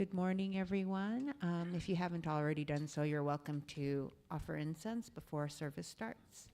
Good morning, everyone. If you haven't already done so, you're welcome to offer incense before service starts.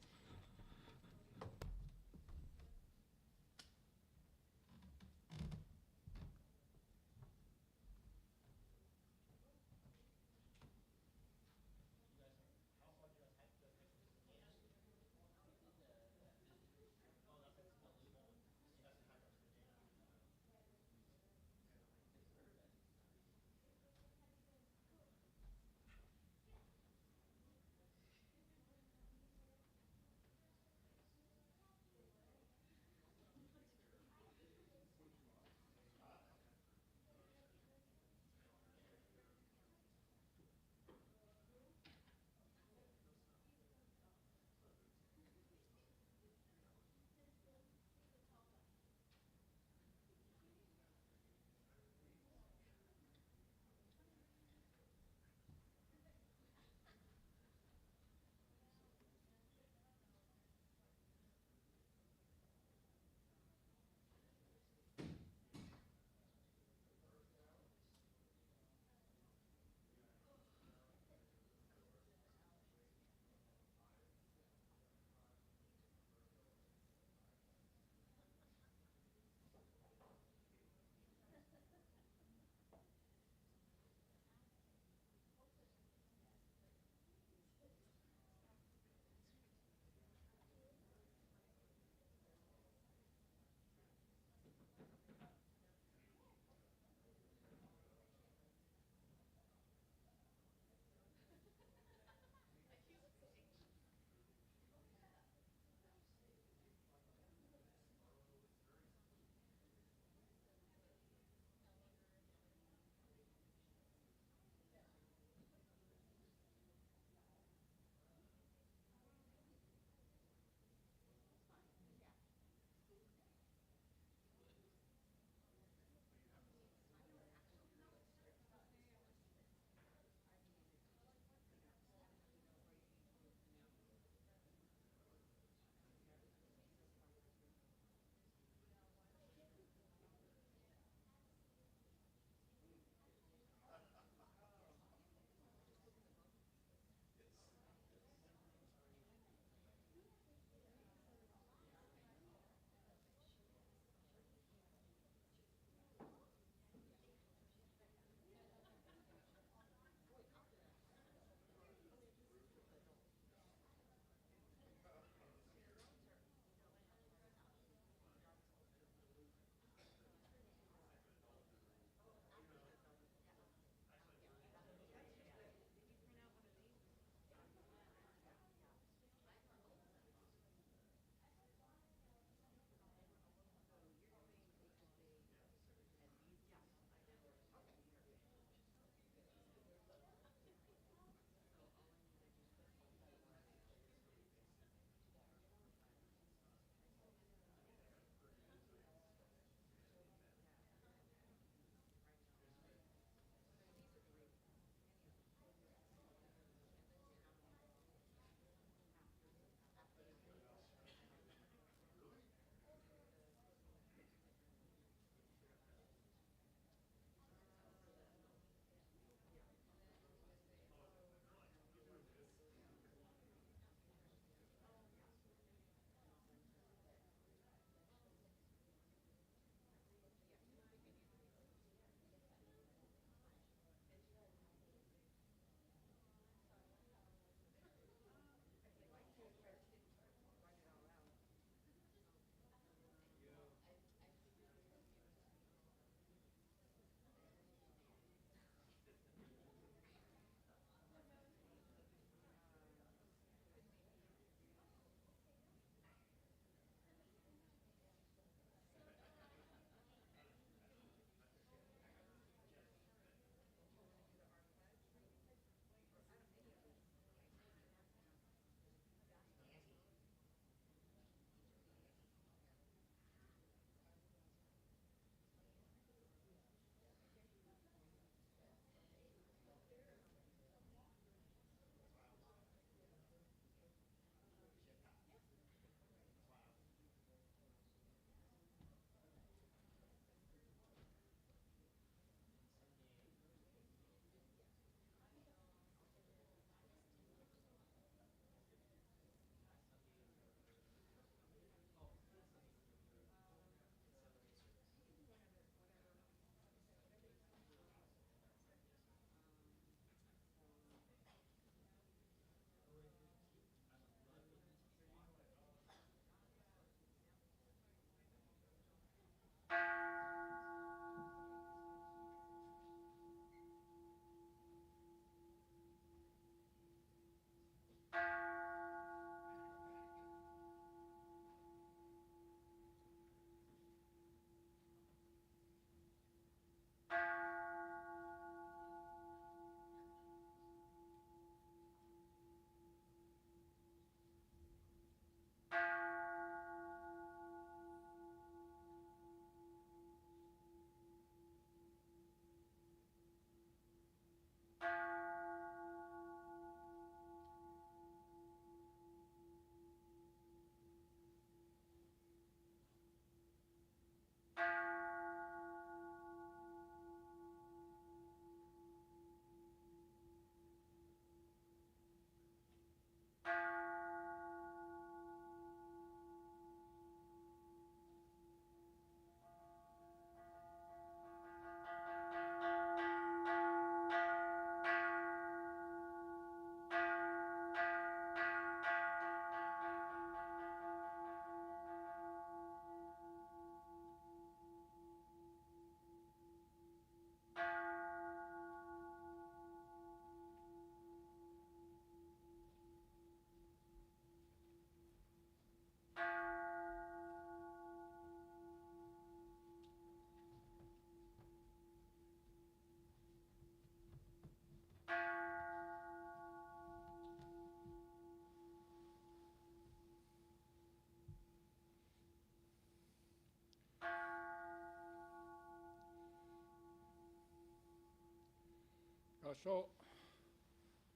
Kansho.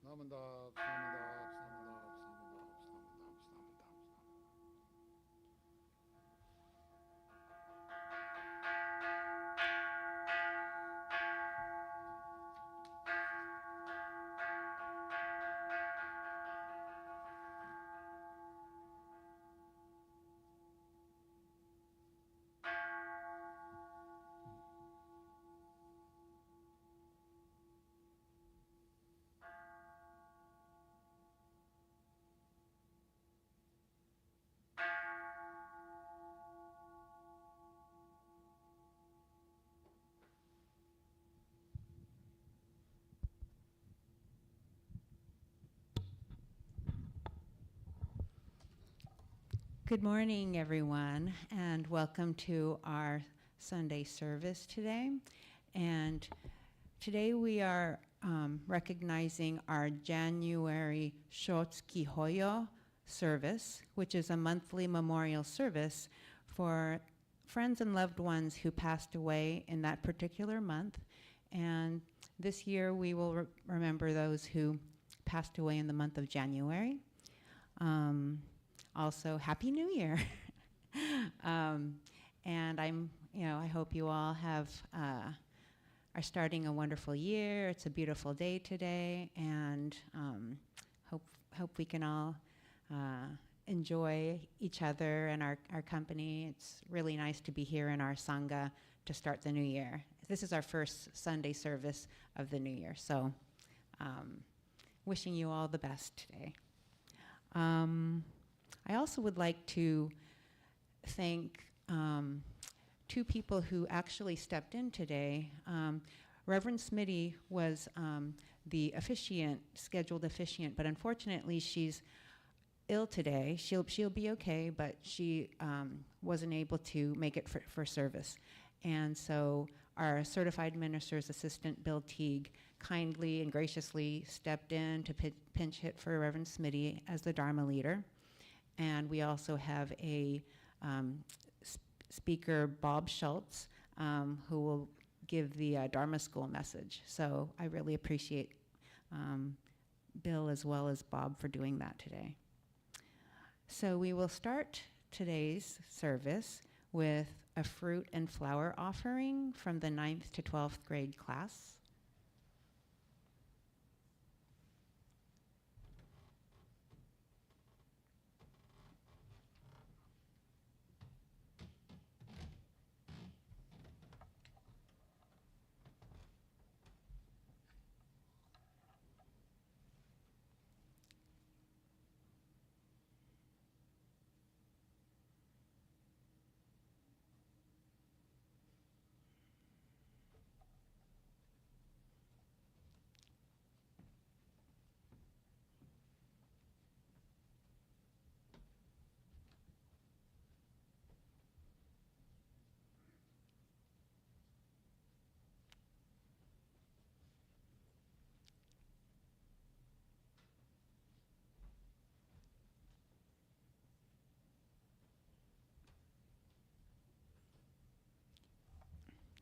Namandab, Namandab, Namandab, Namandab, Namandab, Good morning, everyone, and welcome to our Sunday service today. And today we are recognizing our January Shotsuki Hoyo service, which is a monthly memorial service for friends and loved ones who passed away in that particular month. And this year we will remember those who passed away in the month of January. Also, Happy New Year. And I hope you all are starting a wonderful year. It's a beautiful day today, and hope we can all enjoy each other and our company. It's really nice to be here in our Sangha to start the new year. This is our first Sunday service of the new year, so wishing you all the best today. I also would like to thank two people who actually stepped in today. Reverend Smitty was the scheduled officiant, but unfortunately she's ill today. She'll be okay, but she wasn't able to make it for service. And so our certified minister's assistant, Bill Teague, kindly and graciously stepped in to pinch hit for Reverend Smitty as the Dharma leader. And we also have a speaker, Bob Schultz, who will give the Dharma School message. So I really appreciate Bill as well as Bob for doing that today. So we will start today's service with a fruit and flower offering from the 9th to 12th grade class.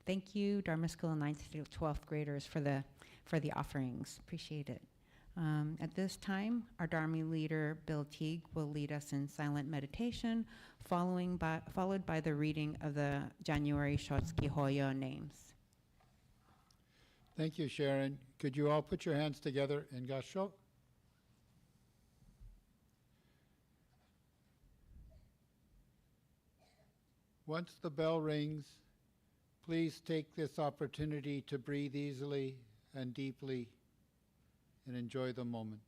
Thank you, Dharma School 9th through 12th graders for the offerings. Appreciate it. At this time, our Dharma leader, Bill Teague, will lead us in silent meditation, followed by the reading of the January Shotsuki Hoyo names. Thank you, Sharon. Could you all put your hands together in Kansho? Once the bell rings, please take this opportunity to breathe easily and deeply and enjoy the moment.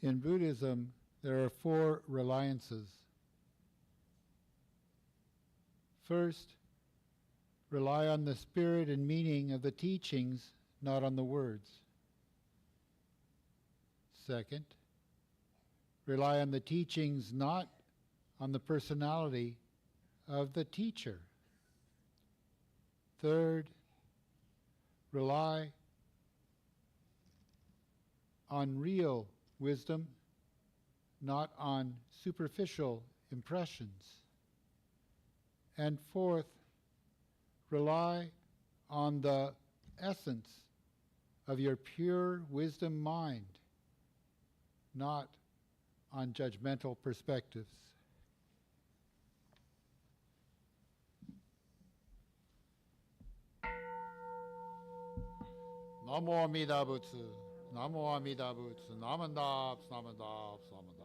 In Buddhism, there are 4 reliances. First, Rely on the spirit and meaning of the teachings, not on the words. Second, rely on the teachings, not on the personality of the teacher. Third, rely on real wisdom, not on superficial impressions. And fourth, rely on the essence of your pure wisdom mind, not on judgmental perspectives. Namo Amida Butsu, Namo Amida Butsu, Namandaps, Namandaps, Namandaps, Namandaps.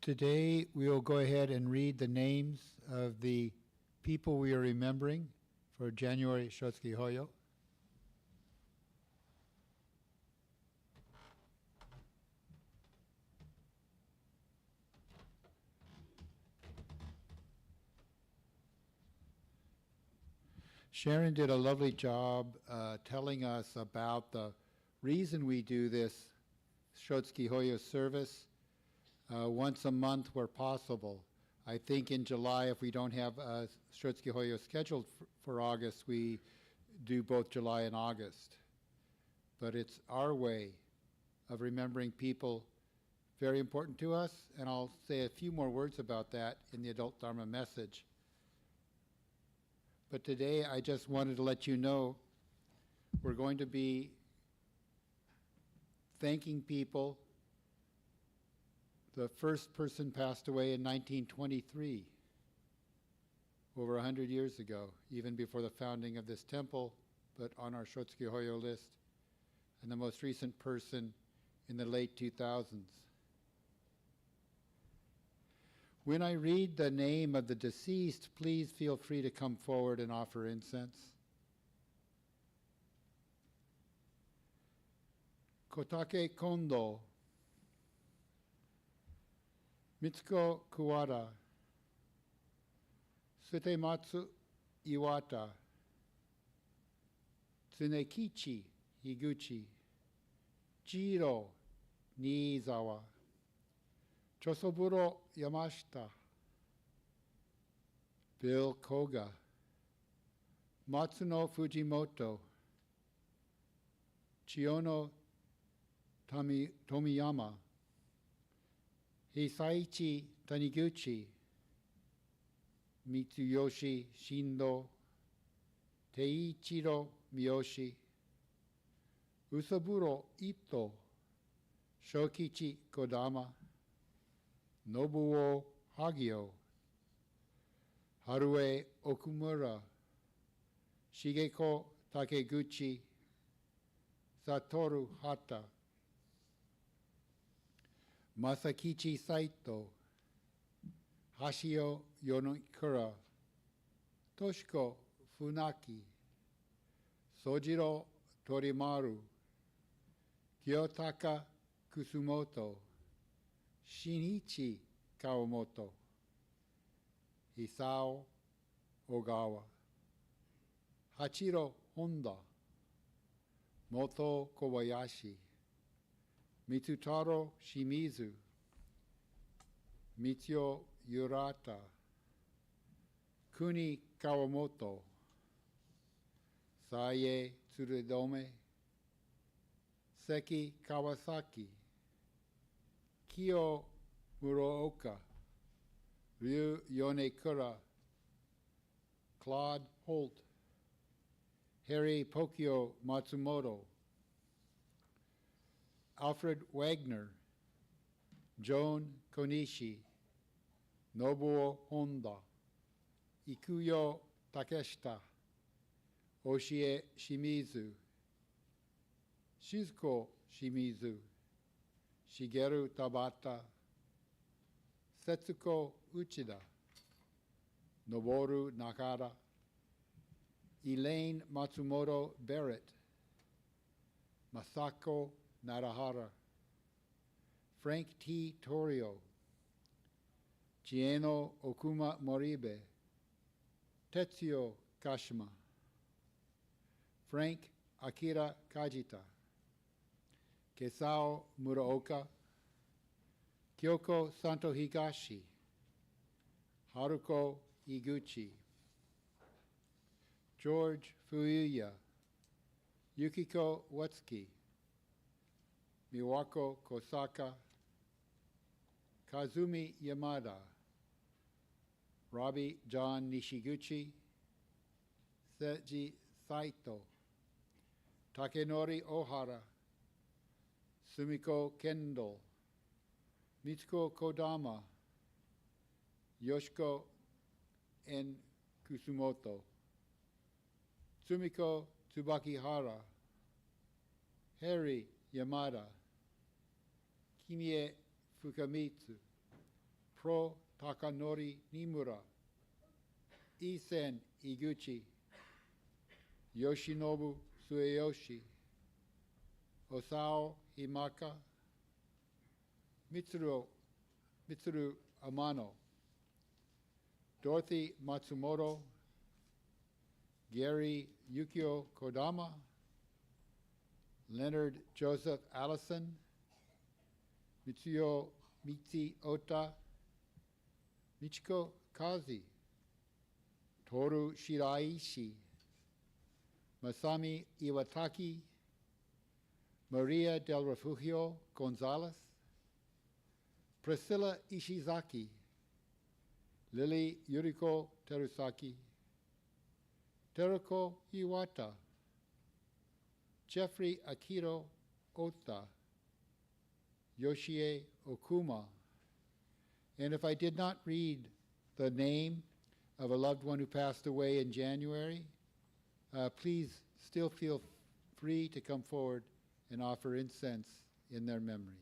Today we will go ahead and read the names of the people we are remembering for January Shotsuki Hoyo. Sharon did a lovely job telling us about the reason we do this Shotsuki Hoyo service once a month where possible. I think in July, if we don't have Shotsuki Hoyo scheduled for August, we do both July and August. But it's our way of remembering people very important to us, and I'll say a few more words about that in the Adult Dharma message. But today I just wanted to let you know we're going to be thanking people. The first person passed away in 1923, over 100 years ago, even before the founding of this temple, but on our Shotsuki Hoyo list, and the most recent person in the late 2000s. When I read the name of the deceased, please feel free to come forward and offer incense. Kotake Kondo, Mitsuko Kuwara, Sutematsu Iwata, Tsunekichi Higuchi, Jiro Niizawa, Chosoburo Yamashita, Bill Koga, Matsuno Fujimoto, Chiono Tomiyama, Hisaichi Taniguchi, Mitsuyoshi Shindo, Teiichiro Miyoshi, Usaburo Ito, Shokichi Kodama, Nobuo Hagio, Harue Okumura, Shigeko Takeguchi, Satoru Hata, Masakichi Saito, Hashio Yonokura, Toshiko Funaki, Sojiro Torimaru, Gyotaka Kusumoto, Shinichi Kawamoto, Hisao Ogawa, Hachiro Honda, Moto Kobayashi, Mitsutaro Shimizu, Mitsuyo Yurata, Kuni Kawamoto, Saye Tsuredome, Seki Kawasaki, Kyo Murooka, Ryu Yonekura, Claude Holt, Harry Pokyo Matsumoto, Alfred Wagner, Joan Konishi, Nobuo Honda, Ikuyo Takeshita, Oshie Shimizu, Shizuko Shimizu, Shigeru Tabata, Setsuko Uchida, Noboru Nakara, Elaine Matsumoto Barrett, Masako Narahara, Frank T. Torio, Chieno Okuma Moribe, Tetsuyo Kashima, Frank Akira Kajita, Kesao Muraoka, Kyoko Santo Higashi, Haruko Iguchi, George Fuyuya, Yukiko Wetsuki, Miwako Kosaka, Kazumi Yamada, Robbie John Nishiguchi, Seiji Saito, Takenori Ohara, Sumiko Kendall, Mitsuko Kodama, Yoshiko N. Kusumoto, Tsumiko Tsubakihara, Harry Yamada, Kimie Fukamitsu, Pro Takanori Nimura, Isen Iguchi, Yoshinobu Sueyoshi, Osao Himaka, Mitsuru Amano, Dorothy Matsumoto, Gary Yukio Kodama, Leonard Joseph Allison, Mitsuyo Mitsi Ota, Michiko Kazi, Toru Shiraishi, Masami Iwataki, Maria del Refugio Gonzalez, Priscilla Ishizaki, Lily Yuriko Terusaki, Teruko Iwata, Jeffrey Akiro Ota, Yoshie Okuma. And if I did not read the name of a loved one who passed away in January, please still feel free to come forward and offer incense in their memory.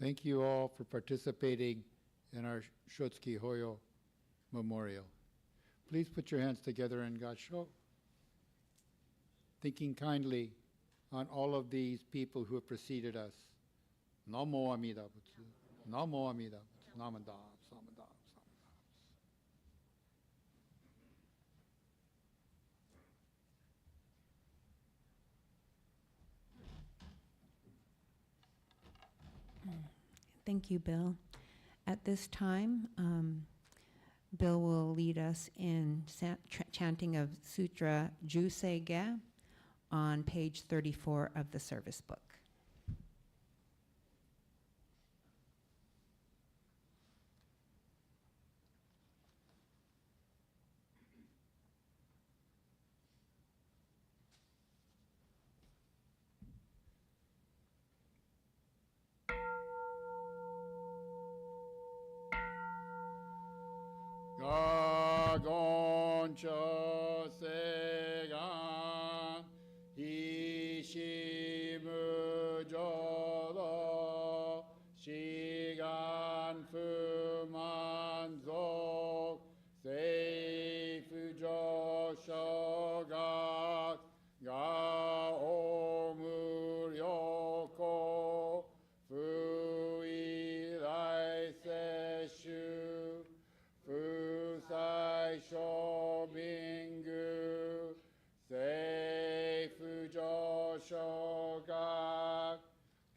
Thank you all for participating in our Shotsuki Hoyo Memorial. Please put your hands together in Gassho, thinking kindly on all of these people who have preceded us. Namo Amida Butsu, Namo Amida Butsu, Namada, Samada, Samada. Thank you, Bill. At this time, Bill will lead us in chanting of Sutra Juseige on page 34 of the service book. Gagoncho segan ishimu jodo shigan fumanzok seifu joshoga ga omuryoko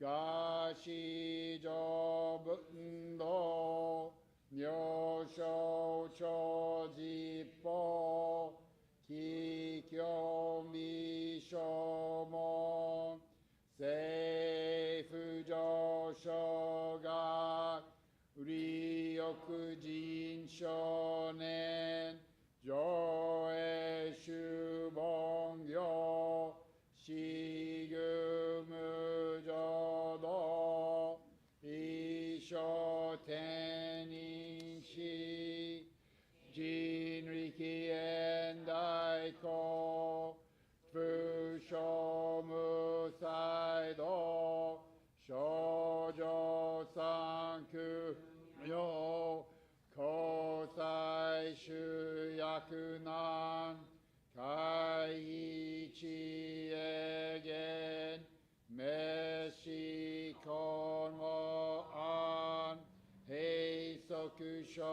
がし上文道妙正長実法奇教未証門政府上昇学利欲人少年上映主本業私具無浄土一生天人師人力現代公不償無才道少女三苦行交際主役難会議知恵言滅死根も安閉塞小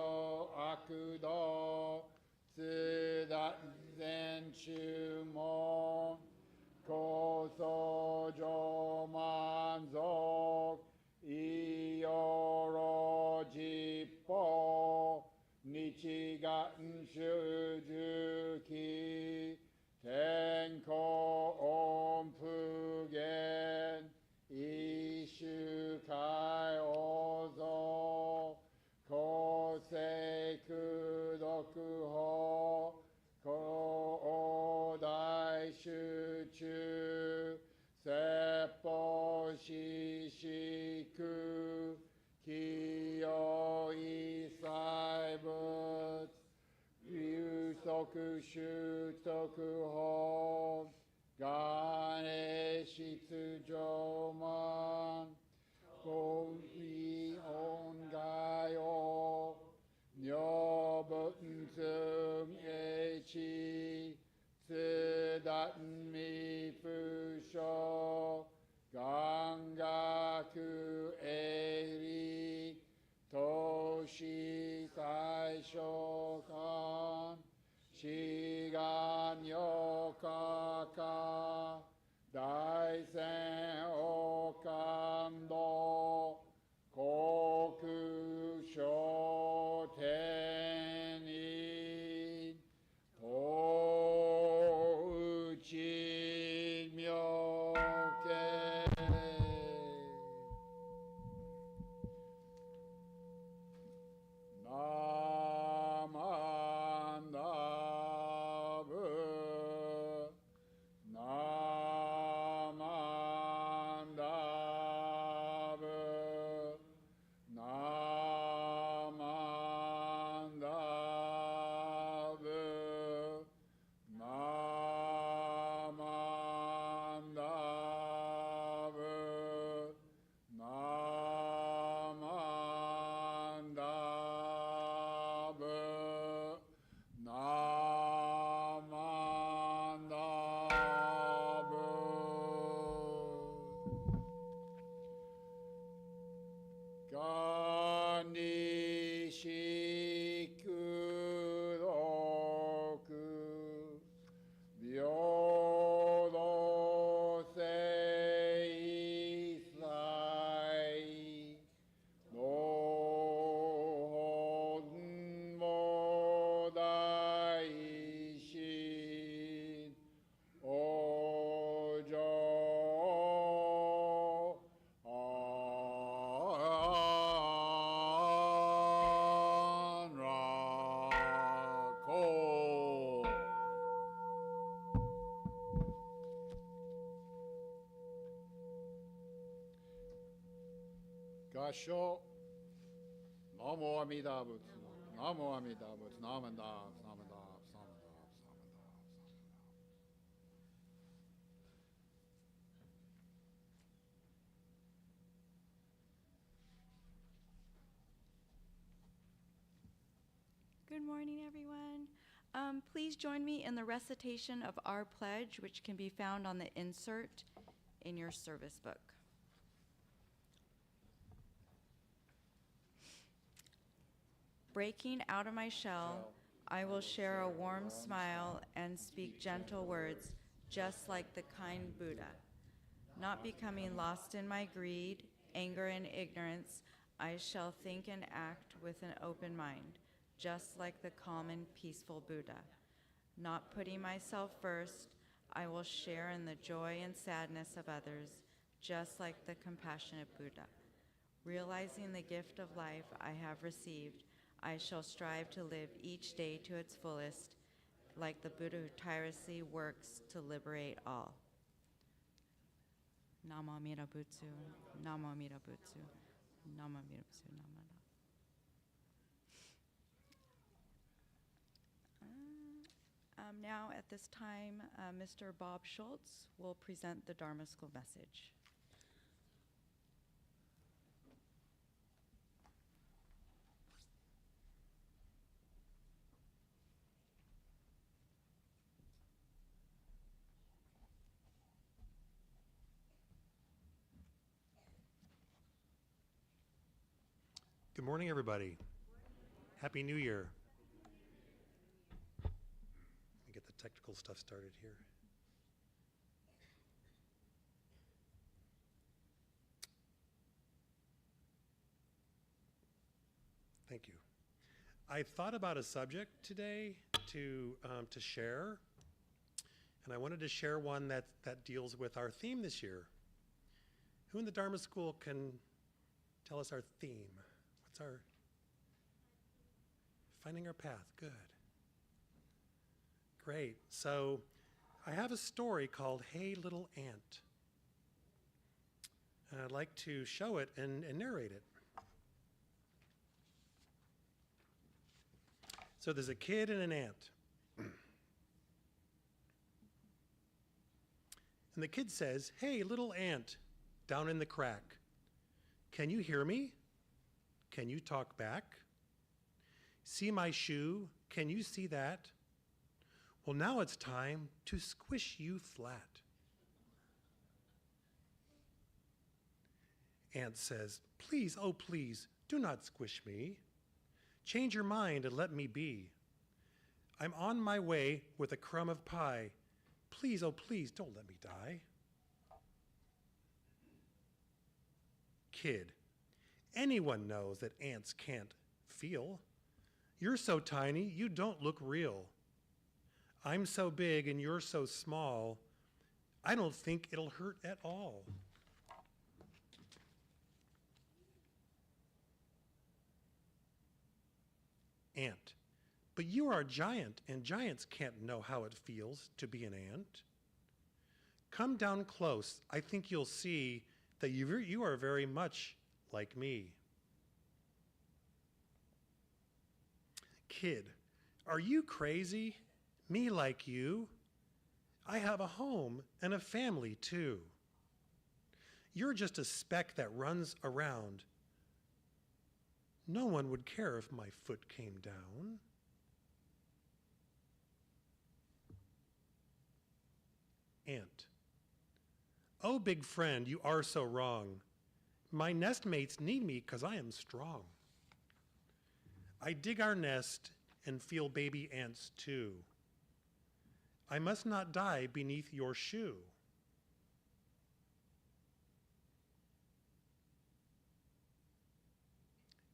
悪道津田全注文高層上満足いよろ実法日願修十期天候音符言一周会王像公正功徳法広大集中説法四宿器用異細物有足習徳法願永出上満公理恩外王女文尊英知津田未不詳願学営利投資最小観志願女家家大仙王感動航空商天人東内妙見ナマンダブナマンダブナマンダブナマンダブナマンダブナマンダブがにしくろく平等性一切の本も大心往生安楽公合唱ナモ阿弥陀仏ナモ阿弥陀仏ナマンダーナマンダーナマンダーナマンダー Good morning, everyone. Please join me in the recitation of our pledge, which can be found on the insert in your service book. Breaking out of my shell, I will share a warm smile and speak gentle words, just like the kind Buddha. Not becoming lost in my greed, anger, and ignorance, I shall think and act with an open mind, just like the calm and peaceful Buddha. Not putting myself first, I will share in the joy and sadness of others, just like the compassionate Buddha. Realizing the gift of life I have received, I shall strive to live each day to its fullest, like the Buddha who tirelessly works to liberate all. Namo Amida Butsu, Namo Amida Butsu, Namo Amida Butsu, Namo. Now, at this time, Mr. Bob Schultz will present the Dharma School message. Good morning, everybody. Happy New Year. Let me get the technical stuff started here. Thank you. I thought about a subject today to share, and I wanted to share one that deals with our theme this year. Who in the Dharma School can tell us our theme? What's our finding our path? Good. Great. So I have a story called Hey Little Ant. And I'd like to show it and narrate it. So there's a kid and an ant. And the kid says, "Hey, little ant, down in the crack, can you hear me? Can you talk back? See my shoe? Can you see that? Well, now it's time to squish you flat." Ant says, "Please, oh please, do not squish me. Change your mind and let me be. I'm on my way with a crumb of pie. Please, oh please, don't let me die." Kid, anyone knows that ants can't feel. You're so tiny, you don't look real. I'm so big and you're so small, I don't think it'll hurt at all. Ant, but you are a giant, and giants can't know how it feels to be an ant. Come down close, I think you'll see that you are very much like me. Kid, are you crazy? Me like you? I have a home and a family too. You're just a speck that runs around. No one would care if my foot came down. Ant, oh big friend, you are so wrong. My nestmates need me 'cause I am strong. I dig our nest and feel baby ants too. I must not die beneath your shoe.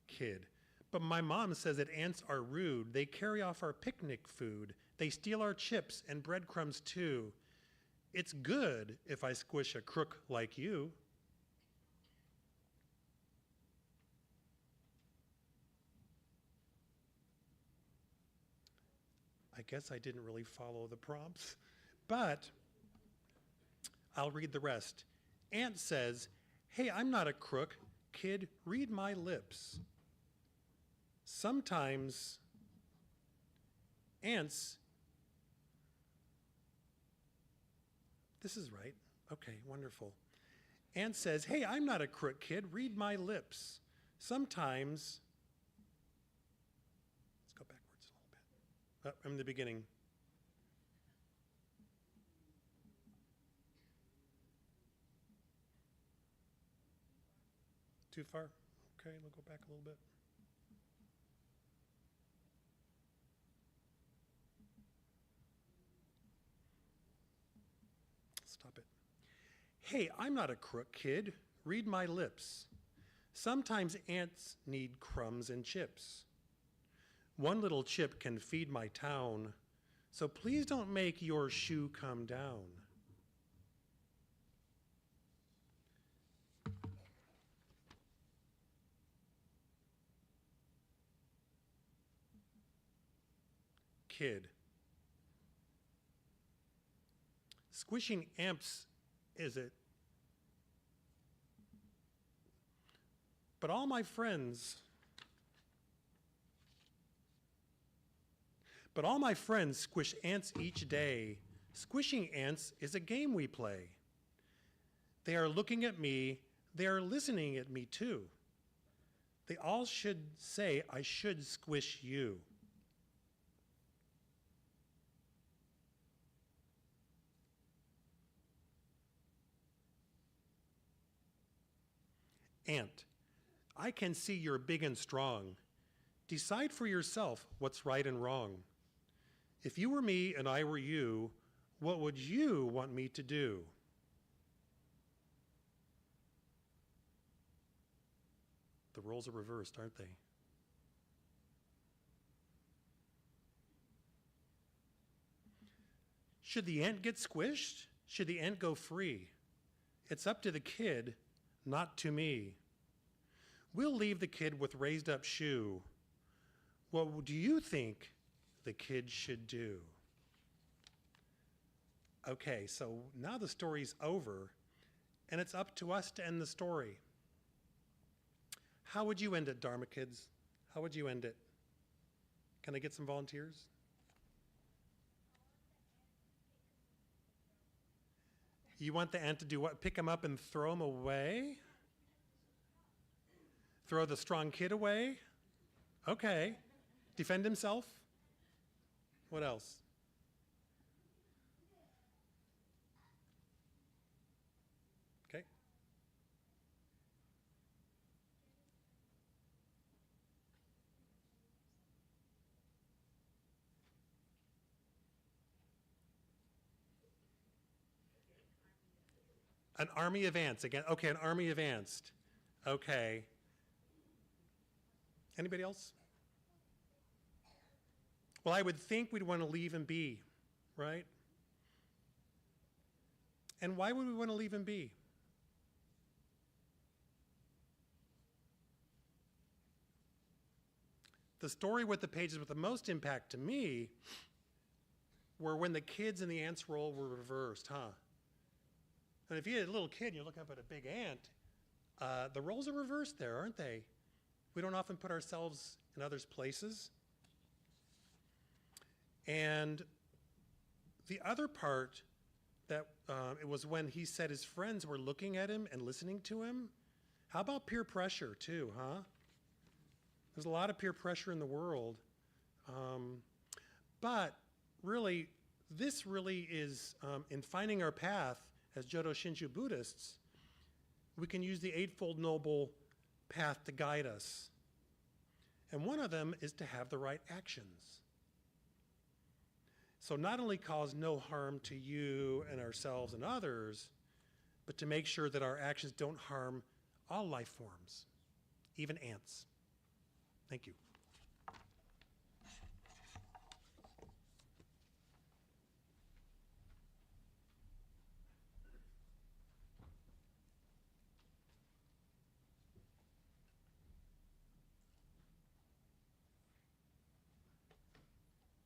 Kid, but my mom says that ants are rude. They carry off our picnic food. They steal our chips and breadcrumbs too. It's good if I squish a crook like you. I guess I didn't really follow the prompts, but I'll read the rest. Ant says, "Hey, I'm not a crook. Kid, read my lips. Sometimes ants," this is right. Okay, wonderful. Ant says, "Hey, I'm not a crook, kid. Read my lips. Sometimes," let's go backwards a little bit. I'm in the beginning. Too far? Okay, we'll go back a little bit. Stop it. Hey, I'm not a crook, kid. Read my lips. Sometimes ants need crumbs and chips. One little chip can feed my town, so please don't make your shoe come down. Kid. Squishing amps, is it? But all my friends squish ants each day. Squishing ants is a game we play. They are looking at me, they are listening at me too. They all should say I should squish you. Ant, I can see you're big and strong. Decide for yourself what's right and wrong. If you were me and I were you, what would you want me to do? The roles are reversed, aren't they? Should the ant get squished? Should the ant go free? It's up to the kid, not to me. We'll leave the kid with raised up shoe. What do you think the kid should do? Okay, so now the story's over, and it's up to us to end the story. How would you end it, Dharma kids? How would you end it? Can I get some volunteers? You want the ant to do what? Pick him up and throw him away? Throw the strong kid away? Okay. Defend himself? What else? Okay. An army of ants again. Okay, an army of ants. Okay. Anybody else? Well, I would think we'd want to leave him be, right? And why would we want to leave him be? The story with the pages with the most impact to me were when the kids in the ant's role were reversed, huh? And if you had a little kid and you look up at a big ant, the roles are reversed there, aren't they? We don't often put ourselves in others' places. And the other part that it was when he said his friends were looking at him and listening to him. How about peer pressure too, huh? There's a lot of peer pressure in the world. But really, this really is, in finding our path as Jodo Shinshu Buddhists, we can use the Eightfold Noble Path to guide us. And one of them is to have the right actions. So not only cause no harm to you and ourselves and others, but to make sure that our actions don't harm all life forms, even ants. Thank you.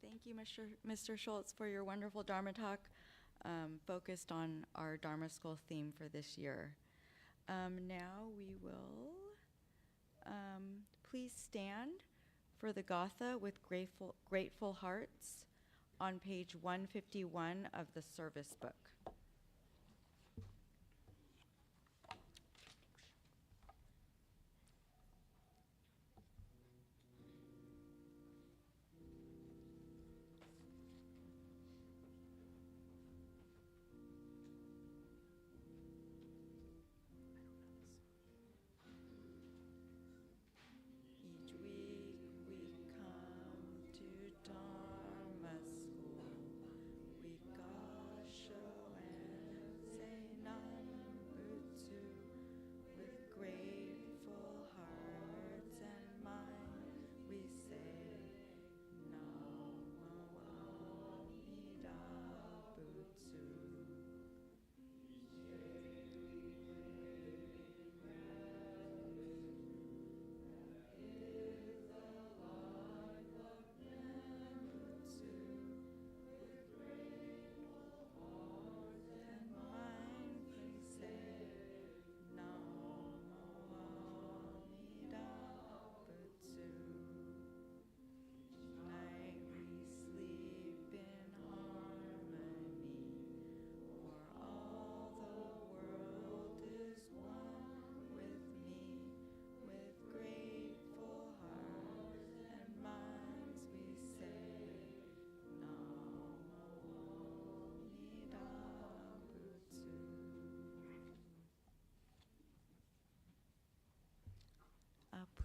Thank you, Mr. Schultz, for your wonderful Dharma talk focused on our Dharma School theme for this year. Now we will please stand for the Gatha with grateful hearts on page 151 of the service book. Each week we come to Dharma School. We Kansho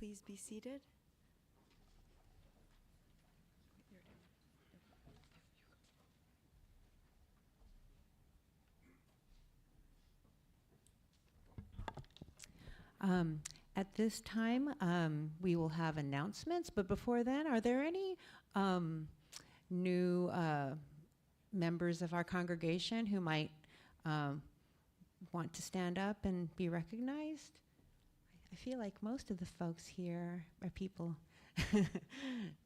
please be seated? At this time, we will have announcements, but before then, are there any new members of our congregation who might want to stand up and be recognized? I feel like most of the folks here are people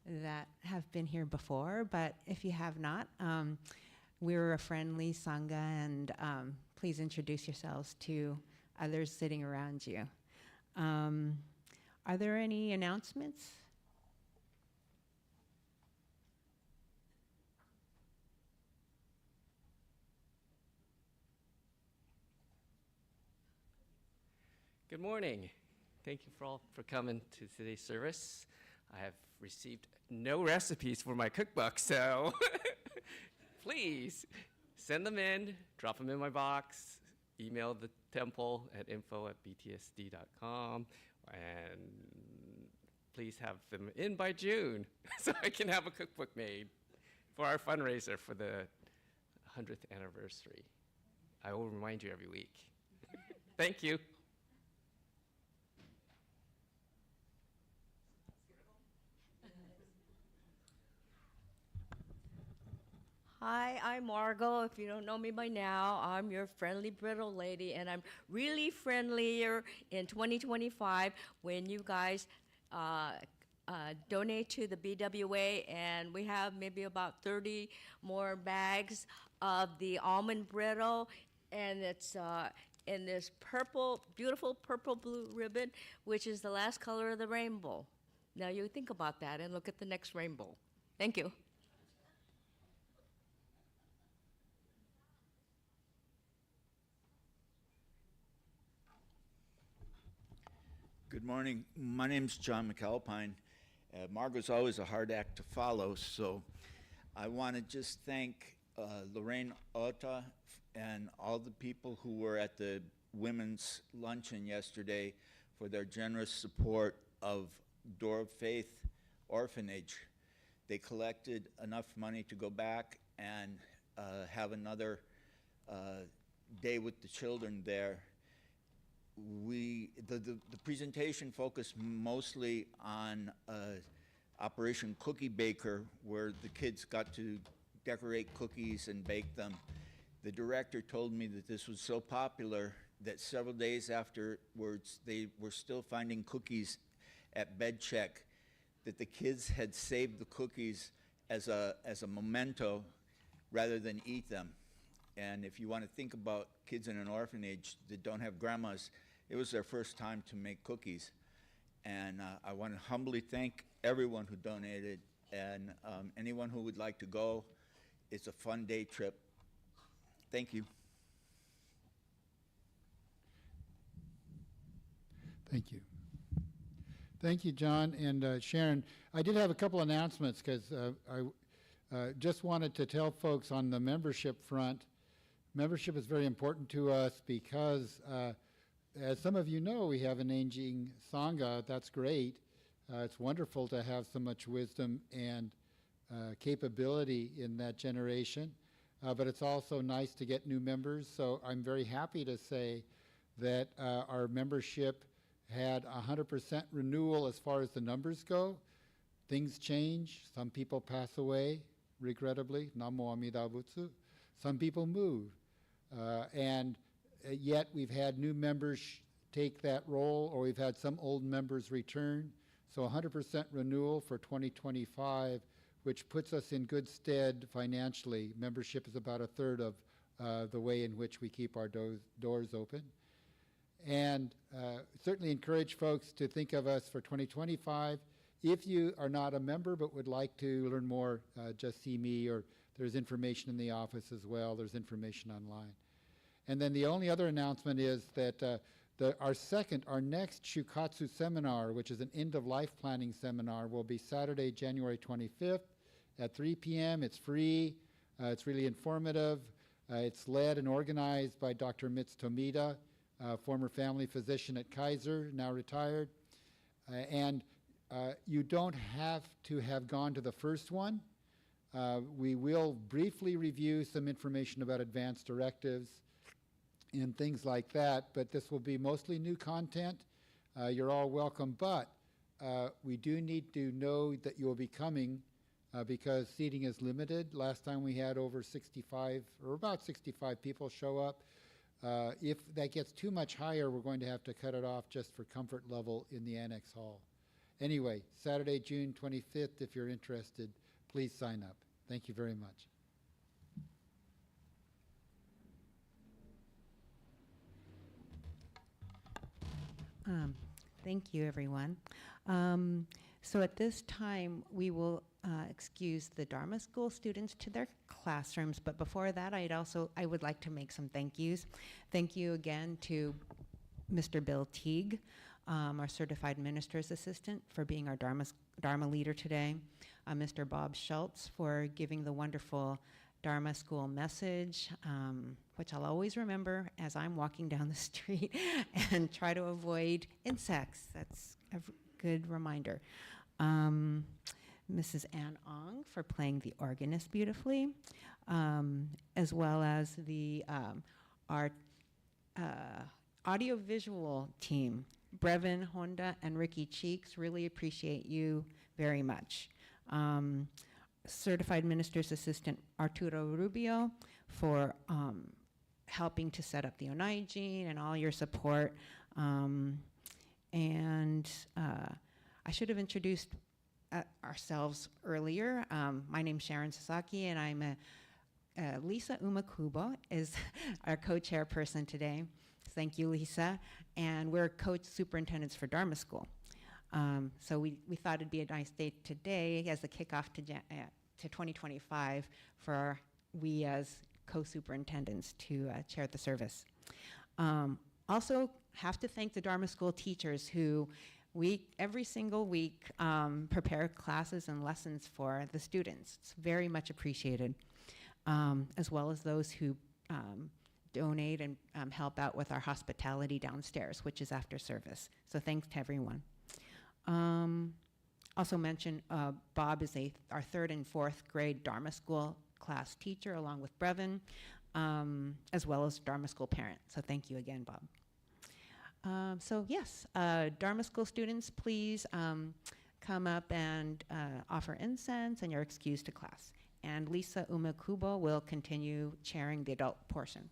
that have been here before, but if you have not, we're a friendly Sangha, and please introduce yourselves to others sitting around you. Are there any announcements? Good morning. Thank you for coming to today's service. I have received no recipes for my cookbook, so please send them in, drop them in my box, email the temple at info@btsd.com, and please have them in by June so I can have a cookbook made for our fundraiser for the 100th anniversary. I will remind you every week. Thank you. Hi, I'm Margot. If you don't know me by now, I'm your friendly brittle lady, and I'm really friendlier in 2025 when you guys donate to the BWA, and we have maybe about 30 more bags of the almond brittle, and it's in this purple, beautiful purple blue ribbon, which is the last color of the rainbow. Now you think about that and look at the next rainbow. Thank you. Good morning. My name's John McAlpine. Margot's always a hard act to follow, so I want to just thank Lorraine Ota and all the people who were at the women's luncheon yesterday for their generous support of Door of Faith Orphanage. They collected enough money to go back and have another day with the children there. The presentation focused mostly on Operation Cookie Baker, where the kids got to decorate cookies and bake them. The director told me that this was so popular that several days afterwards they were still finding cookies at bed check, that the kids had saved the cookies as a memento rather than eat them. And if you want to think about kids in an orphanage that don't have grandmas, it was their first time to make cookies. And I want to humbly thank everyone who donated, and anyone who would like to go. It's a fun day trip. Thank you. Thank you. Thank you, John and Sharon. I did have a couple announcements because I just wanted to tell folks on the membership front, membership is very important to us because as some of you know, we have an aging Sangha. That's great. It's wonderful to have so much wisdom and capability in that generation, but it's also nice to get new members. So I'm very happy to say that our membership had 100% renewal as far as the numbers go. Things change. Some people pass away, regrettably. Namo Amida Butsu. Some people move. And yet we've had new members take that role, or we've had some old members return. So 100% renewal for 2025, which puts us in good stead financially. Membership is about a third of the way in which we keep our doors open. And certainly encourage folks to think of us for 2025. If you are not a member but would like to learn more, just see me, or there's information in the office as well. There's information online. And then the only other announcement is that our next Shukatsu seminar, which is an end-of-life planning seminar, will be Saturday, January 25th at 3 p.m. It's free. It's really informative. It's led and organized by Dr. Mitz Tomita, former family physician at Kaiser, now retired. And you don't have to have gone to the first one. We will briefly review some information about advanced directives and things like that, but this will be mostly new content. You're all welcome, but we do need to know that you will be coming because seating is limited. Last time we had over 65, or about 65 people show up. If that gets too much higher, we're going to have to cut it off just for comfort level in the annex hall. Anyway, Saturday, June 25th, if you're interested, please sign up. Thank you very much. Thank you, everyone. So at this time, we will excuse the Dharma School students to their classrooms. But before that, I would like to make some thank yous. Thank you again to Mr. Bill Teague, our Certified Minister's Assistant, for being our Dharma leader today. Mr. Bob Schultz for giving the wonderful Dharma School message, which I'll always remember as I'm walking down the street and try to avoid insects. That's a good reminder. Mrs. Ann Ong for playing the organist beautifully, as well as the our audiovisual team, Brevin, Honda, and Ricky Cheeks. Really appreciate you very much. Certified Minister's Assistant Arturo Rubio for helping to set up the Onaijin and all your support. I should have introduced ourselves earlier. My name's Sharon Sasaki, and I'm Lisa Umakubo is our co-chairperson today. Thank you, Lisa. And we're co-superintendents for Dharma School. So we thought it'd be a nice day today as a kickoff to 2025 for we as co-superintendents to chair the service. Also have to thank the Dharma School teachers who every single week prepare classes and lessons for the students. It's very much appreciated, as well as those who donate and help out with our hospitality downstairs, which is after service. So thanks to everyone. Also mention Bob is our 3rd and 4th grade Dharma School class teacher along with Brevin, as well as Dharma School parent. So thank you again, Bob. So yes, Dharma School students, please come up and offer incense, and you're excused to class. And Lisa Umakubo will continue chairing the adult portion.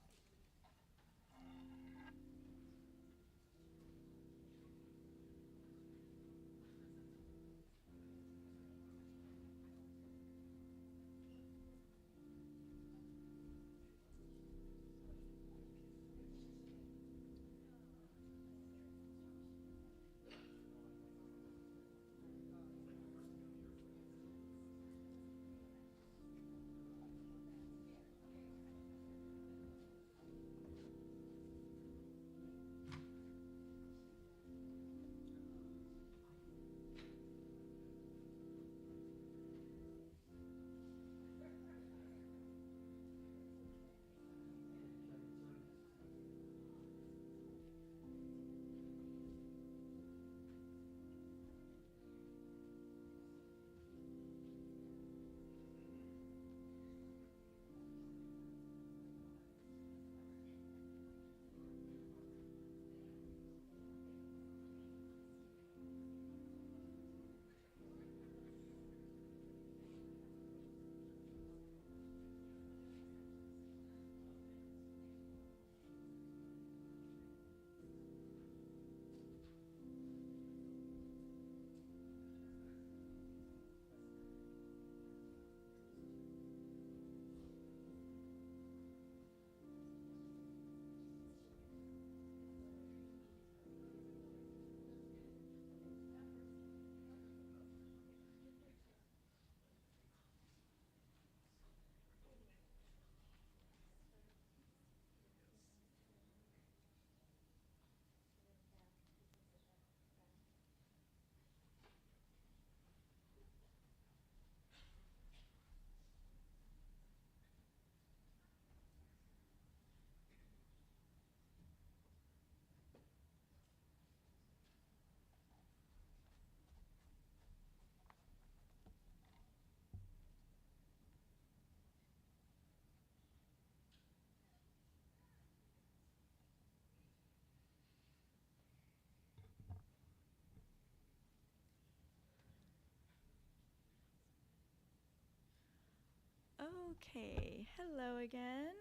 Okay, hello again.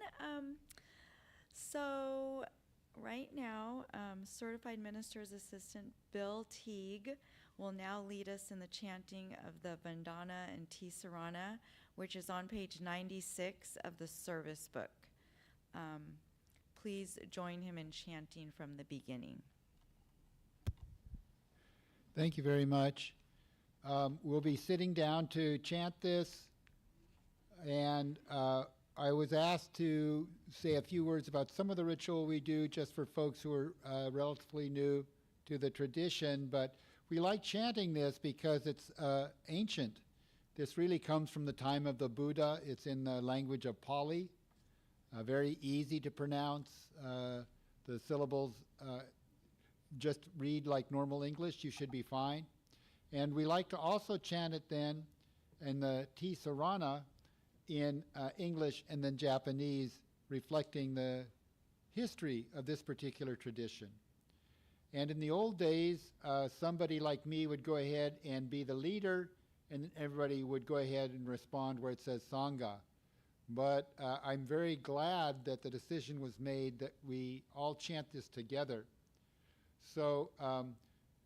So right now, Certified Minister's Assistant Bill Teague will now lead us in the chanting of the Vandana and Sarana, which is on page 96 of the service book. Please join him in chanting from the beginning. Thank you very much. We'll be sitting down to chant this, and I was asked to say a few words about some of the ritual we do just for folks who are relatively new to the tradition, but we like chanting this because it's ancient. This really comes from the time of the Buddha. It's in the language of Pali, very easy to pronounce. The syllables just read like normal English. You should be fine. And we like to also chant it then in the Sarana in English and then Japanese, reflecting the history of this particular tradition. And in the old days, somebody like me would go ahead and be the leader, and everybody would go ahead and respond where it says Sangha. But I'm very glad that the decision was made that we all chant this together. So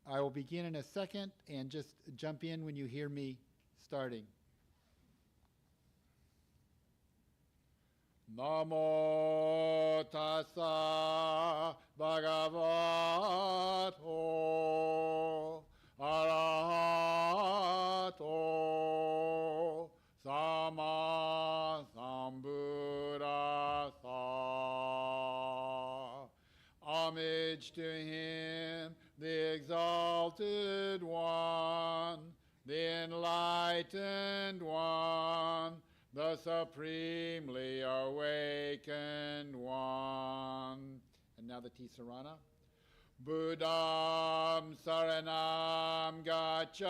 I will begin in a second, and just jump in when you hear me starting. Namo tassa bhagavato arahato sama sambuddhassa. Homage to him, the exalted one, the enlightened one, the supremely awakened one. And now the Sarana. Buddham saranam gacchami,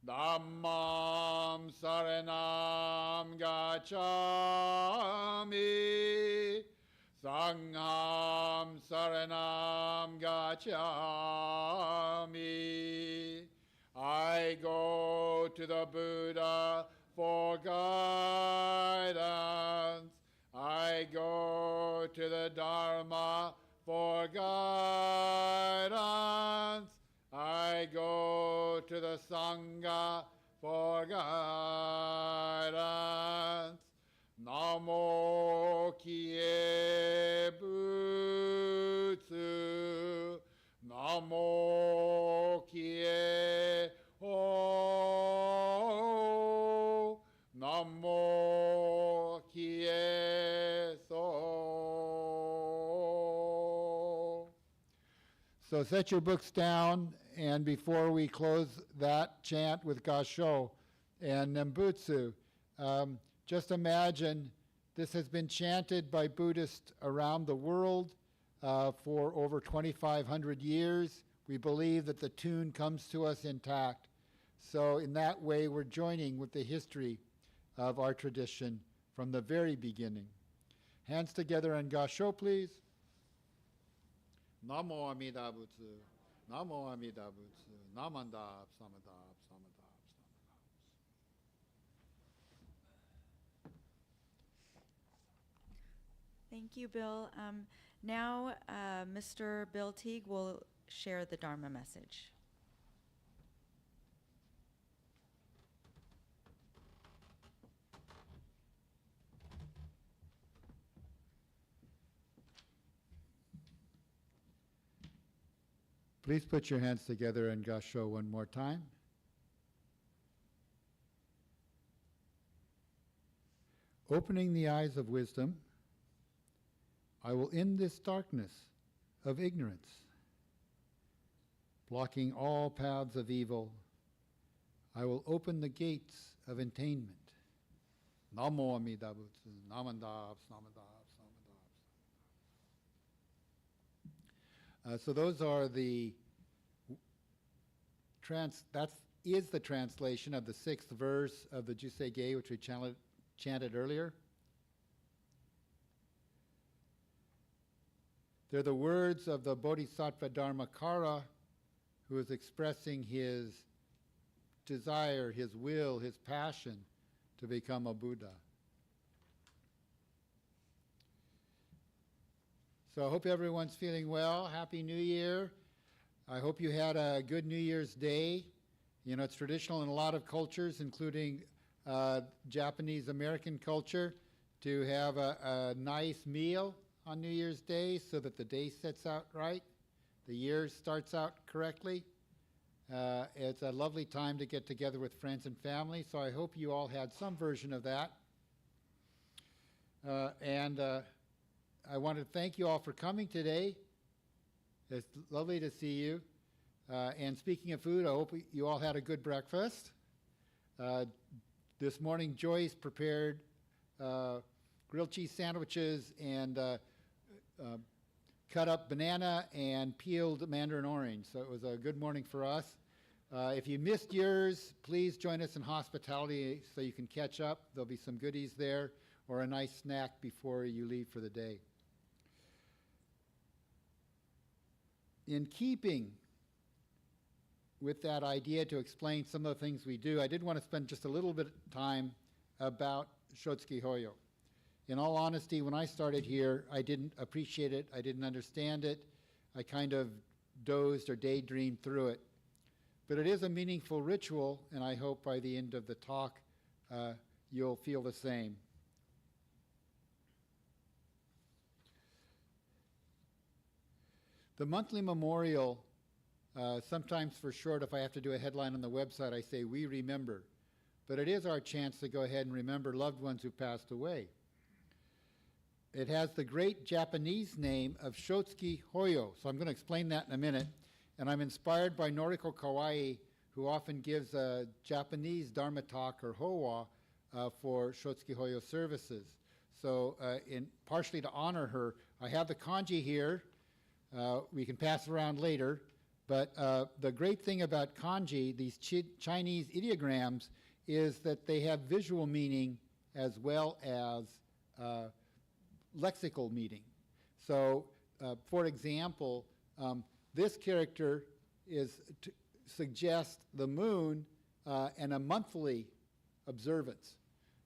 Dhammam saranam gacchami, Sangham saranam gacchami. I go to the Buddha for guidance. I go to the Dharma for guidance. I go to the Sangha for guidance. Namo Kie Butsu. Namo Kie Ho. Namo Kie So. So set your books down, and before we close that chant with Gassho and Nembutsu, just imagine this has been chanted by Buddhists around the world for over 2,500 years. We believe that the tune comes to us intact. So in that way, we're joining with the history of our tradition from the very beginning. Hands together and Gassho, please. Namo Amida Butsu, Namo Amida Butsu, Namandab, Samadab, Samadab, Samadab. Thank you, Bill. Now, Mr. Bill Teague will share the Dharma message. Please put your hands together and Gassho one more time. Opening the eyes of wisdom, I will end this darkness of ignorance, blocking all paths of evil. I will open the gates of attainment. Namo Amida Butsu, Namandab, Samadab, Samadab. So those are the that is the translation of the 6th verse of the Juseige, which we chanted earlier. They're the words of the Bodhisattva Dharmakara, who is expressing his desire, his will, his passion to become a Buddha. So I hope everyone's feeling well. Happy New Year. I hope you had a good New Year's Day. You know, it's traditional in a lot of cultures, including Japanese American culture, to have a nice meal on New Year's Day so that the day sets out right, the year starts out correctly. It's a lovely time to get together with friends and family, so I hope you all had some version of that. I want to thank you all for coming today. It's lovely to see you. And speaking of food, I hope you all had a good breakfast. This morning, Joyce prepared grilled cheese sandwiches and cut up banana and peeled mandarin orange. So it was a good morning for us. If you missed yours, please join us in hospitality so you can catch up. There'll be some goodies there or a nice snack before you leave for the day. In keeping with that idea to explain some of the things we do, I did want to spend just a little bit of time about Shotsuki Hoyo. In all honesty, when I started here, I didn't appreciate it, I didn't understand it, I kind of dozed or daydreamed through it. But it is a meaningful ritual, and I hope by the end of the talk you'll feel the same. The monthly memorial, sometimes for short, if I have to do a headline on the website, I say, "We remember." But it is our chance to go ahead and remember loved ones who passed away. It has the great Japanese name of Shotsuki Hoyo, so I'm going to explain that in a minute. And I'm inspired by Noriko Kawai, who often gives a Japanese Dharma talk or Howa for Shotsuki Hoyo services. So partially to honor her, I have the kanji here. We can pass it around later. But the great thing about kanji, these Chinese ideograms, is that they have visual meaning as well as lexical meaning. So, for example, this character is to suggest the moon and a monthly observance.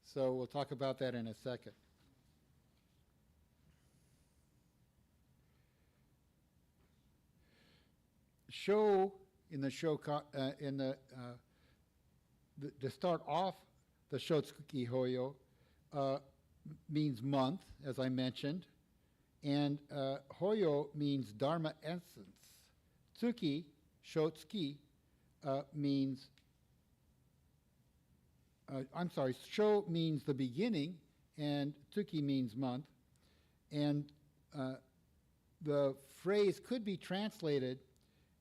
So we'll talk about that in a second. Sho in the sho to start off the Shotsuki Hoyo means month, as I mentioned, and Hoyo means Dharma essence. Tsuki, Shotsuki, means, Sho means the beginning, and Tsuki means month. And the phrase could be translated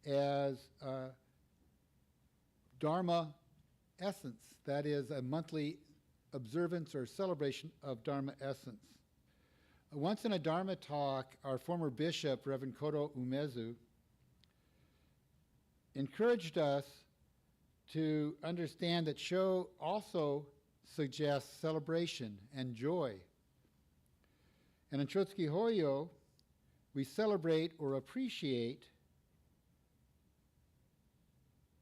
as Dharma essence, that is a monthly observance or celebration of Dharma essence. Once in a Dharma talk, our former bishop, Reverend Kodo Umezu, encouraged us to understand that Sho also suggests celebration and joy. And in Shotsuki Hoyo, we celebrate or appreciate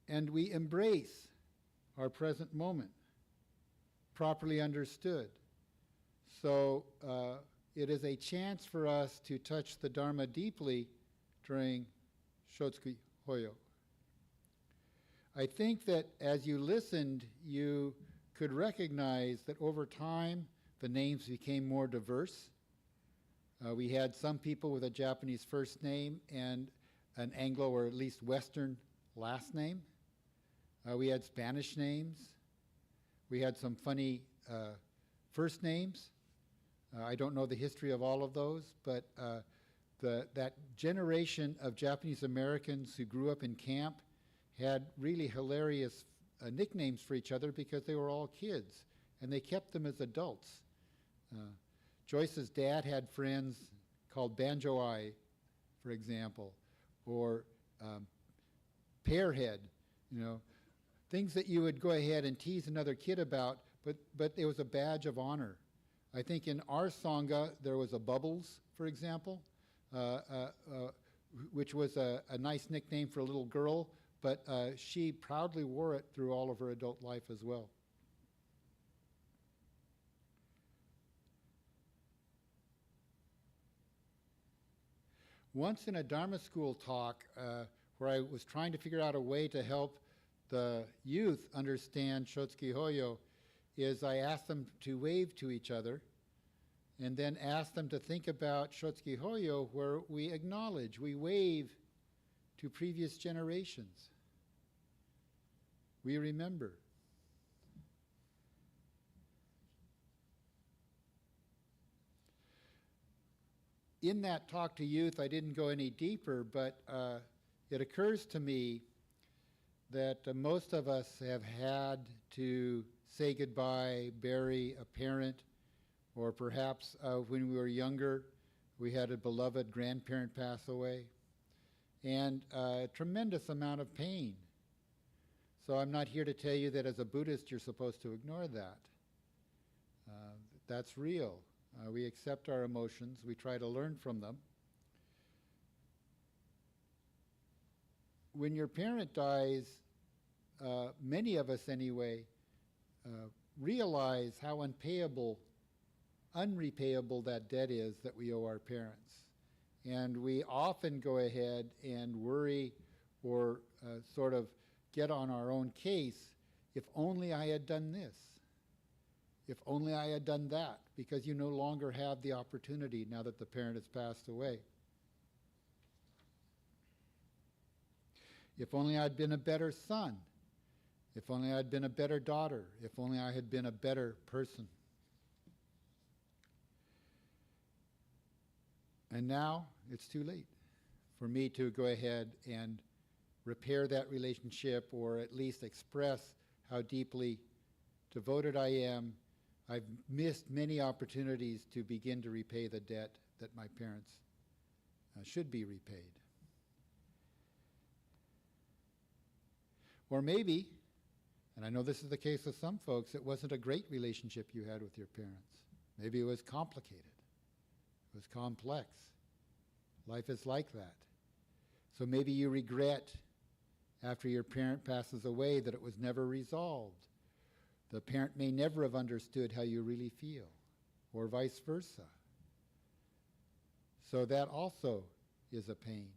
and we embrace our present moment, properly understood. So it is a chance for us to touch the Dharma deeply during Shotsuki Hoyo. I think that as you listened, you could recognize that over time, the names became more diverse. We had some people with a Japanese first name and an Anglo or at least Western last name. We had Spanish names. We had some funny first names. I don't know the history of all of those, but that generation of Japanese Americans who grew up in camp had really hilarious nicknames for each other because they were all kids, and they kept them as adults. Joyce's dad had friends called Banjo Eye, for example, or Pearhead, things that you would go ahead and tease another kid about, but it was a badge of honor. I think in our Sangha, there was a Bubbles, for example, which was a nice nickname for a little girl, but she proudly wore it through all of her adult life as well. Once in a Dharma School talk where I was trying to figure out a way to help the youth understand Shotsuki Hoyo, is I asked them to wave to each other and then asked them to think about Shotsuki Hoyo, where we acknowledge, we wave to previous generations. We remember. In that talk to youth, I didn't go any deeper, but it occurs to me that most of us have had to say goodbye, bury a parent, or perhaps when we were younger, we had a beloved grandparent pass away, and a tremendous amount of pain. So I'm not here to tell you that as a Buddhist you're supposed to ignore that. That's real. We accept our emotions. We try to learn from them. When your parent dies, many of us anyway, realize how unrepayable that debt is that we owe our parents. And we often go ahead and worry or sort of get on our own case, if only I had done this, if only I had done that, because you no longer have the opportunity now that the parent has passed away. If only I'd been a better son, if only I'd been a better daughter, if only I had been a better person. And now it's too late for me to go ahead and repair that relationship, or at least express how deeply devoted I am. I've missed many opportunities to begin to repay the debt that my parents should be repaid. Or maybe, and I know this is the case with some folks, it wasn't a great relationship you had with your parents. Maybe it was complicated. It was complex. Life is like that. So maybe you regret after your parent passes away that it was never resolved. The parent may never have understood how you really feel, or vice versa. So that also is a pain.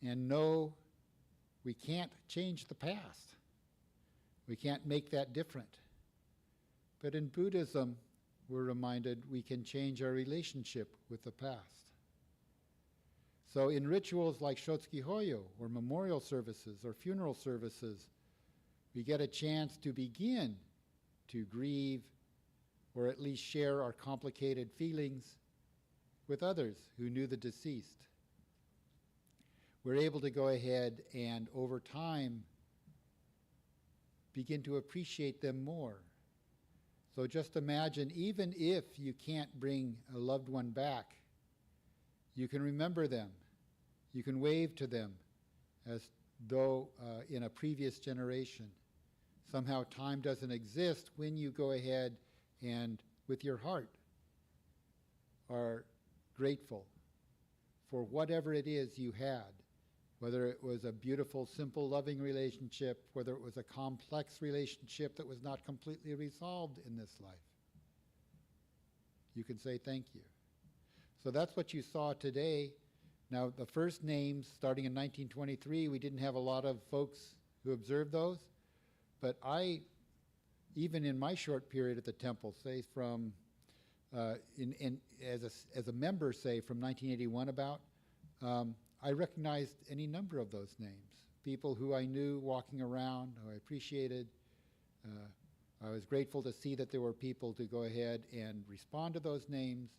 And no, we can't change the past. We can't make that different. But in Buddhism, we're reminded we can change our relationship with the past. So in rituals like Shotsuki Hoyo, or memorial services, or funeral services, we get a chance to begin to grieve, or at least share our complicated feelings with others who knew the deceased. We're able to go ahead and, over time, begin to appreciate them more. So just imagine, even if you can't bring a loved one back, you can remember them. You can wave to them as though in a previous generation. Somehow time doesn't exist when you go ahead and, with your heart, are grateful for whatever it is you had, whether it was a beautiful, simple, loving relationship, whether it was a complex relationship that was not completely resolved in this life. You can say thank you. So that's what you saw today. Now, the first names, starting in 1923, we didn't have a lot of folks who observed those, but I, even in my short period at the temple, say from, as a member, say from 1981 about, I recognized any number of those names. People who I knew walking around, who I appreciated. I was grateful to see that there were people to go ahead and respond to those names,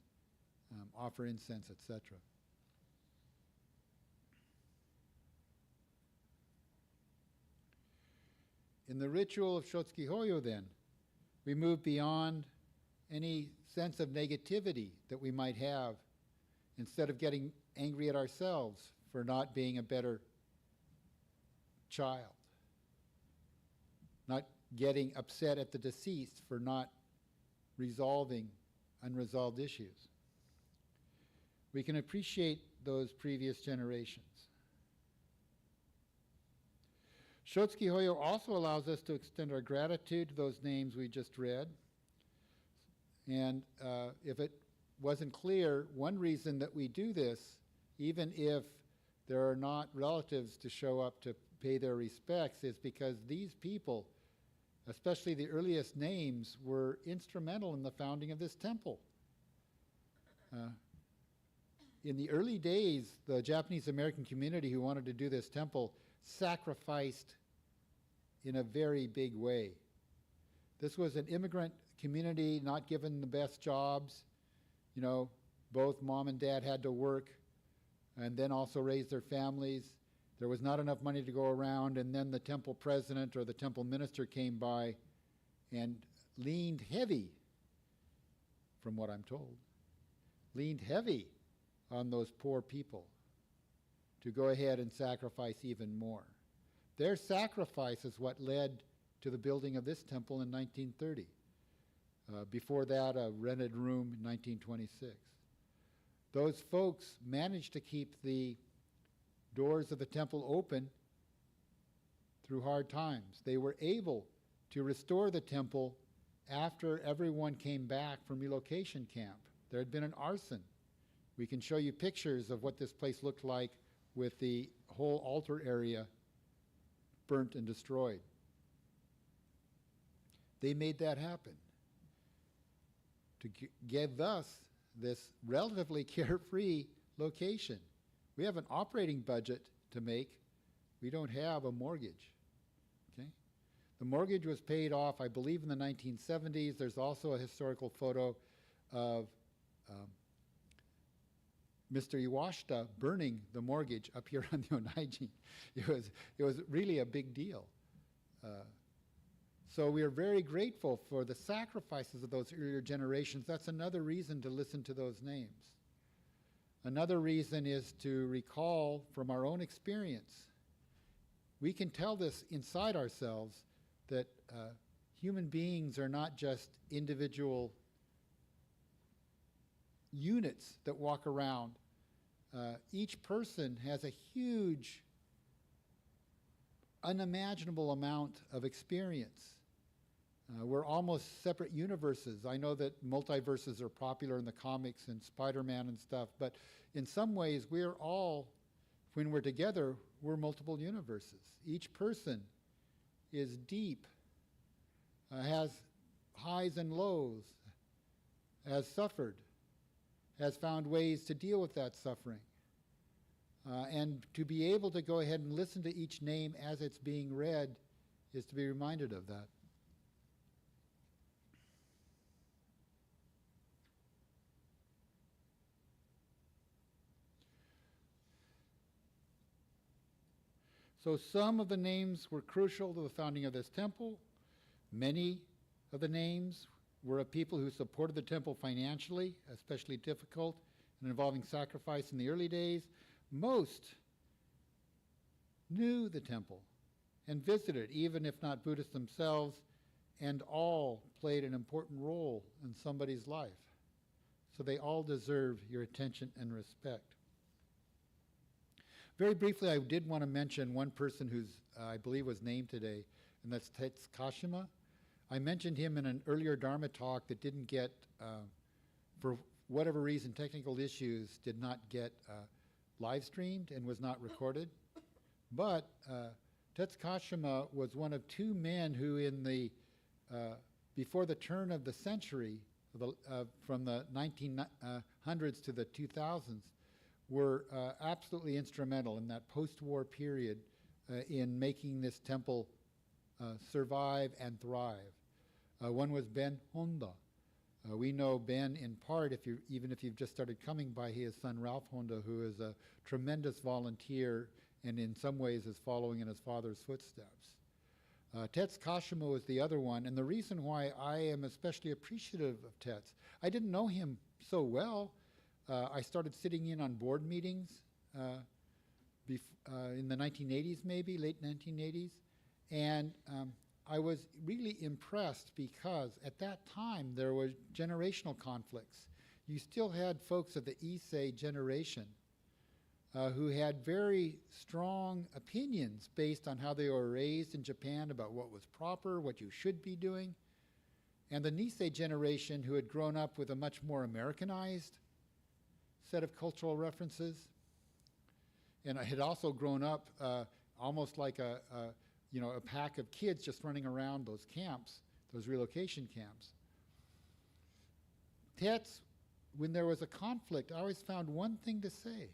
offer incense, etc. In the ritual of Shotsuki Hoyo, then, we move beyond any sense of negativity that we might have. Instead of getting angry at ourselves for not being a better child, not getting upset at the deceased for not resolving unresolved issues. We can appreciate those previous generations. Shotsuki Hoyo also allows us to extend our gratitude to those names we just read. And if it wasn't clear, one reason that we do this, even if there are not relatives to show up to pay their respects, is because these people, especially the earliest names, were instrumental in the founding of this temple. In the early days, the Japanese American community who wanted to do this temple sacrificed in a very big way. This was an immigrant community, not given the best jobs. You know, both mom and dad had to work and then also raise their families. There was not enough money to go around, and then the temple president or the temple minister came by and leaned heavy, from what I'm told, leaned heavy on those poor people to go ahead and sacrifice even more. Their sacrifice is what led to the building of this temple in 1930. Before that, a rented room in 1926. Those folks managed to keep the doors of the temple open through hard times. They were able to restore the temple after everyone came back from relocation camp. There had been an arson. We can show you pictures of what this place looked like with the whole altar area burnt and destroyed. They made that happen to give us this relatively carefree location. We have an operating budget to make. We don't have a mortgage. Okay? The mortgage was paid off, I believe, in the 1970s. There's also a historical photo of Mr. Iwashita burning the mortgage up here on the Onaiji. It was really a big deal. So we are very grateful for the sacrifices of those earlier generations. That's another reason to listen to those names. Another reason is to recall from our own experience. We can tell this inside ourselves that human beings are not just individual units that walk around. Each person has a huge, unimaginable amount of experience. We're almost separate universes. I know that multiverses are popular in the comics and Spider-Man and stuff, but in some ways we're all, when we're together, we're multiple universes. Each person is deep, has highs and lows, has suffered, has found ways to deal with that suffering. And to be able to go ahead and listen to each name as it's being read is to be reminded of that. So some of the names were crucial to the founding of this temple. Many of the names were of people who supported the temple financially, especially difficult and involving sacrifice in the early days. Most knew the temple and visited, even if not Buddhists themselves, and all played an important role in somebody's life. So they all deserve your attention and respect. Very briefly, I did want to mention one person who's, I believe, was named today, and that's Tetsu. I mentioned him in an earlier Dharma talk that didn't get, for whatever reason, technical issues, did not get live streamed and was not recorded. But Tetsu was one of two men who in the, before the turn of the century, from the 1900s to the 2000s, were absolutely instrumental in that post-war period in making this temple survive and thrive. One was Ben Honda. We know Ben in part, even if you've just started coming, by his son Ralph Honda, who is a tremendous volunteer and in some ways is following in his father's footsteps. Tetsu Kashima was the other one, and the reason why I am especially appreciative of Tetsu, I didn't know him so well. I started sitting in on board meetings in the 1980s, maybe, late 1980s, and I was really impressed because at that time there were generational conflicts. You still had folks of the Issei generation who had very strong opinions based on how they were raised in Japan about what was proper, what you should be doing, and the Nisei generation who had grown up with a much more Americanized set of cultural references. And I had also grown up almost like a pack of kids just running around those camps, those relocation camps. Tets, when there was a conflict, I always found one thing to say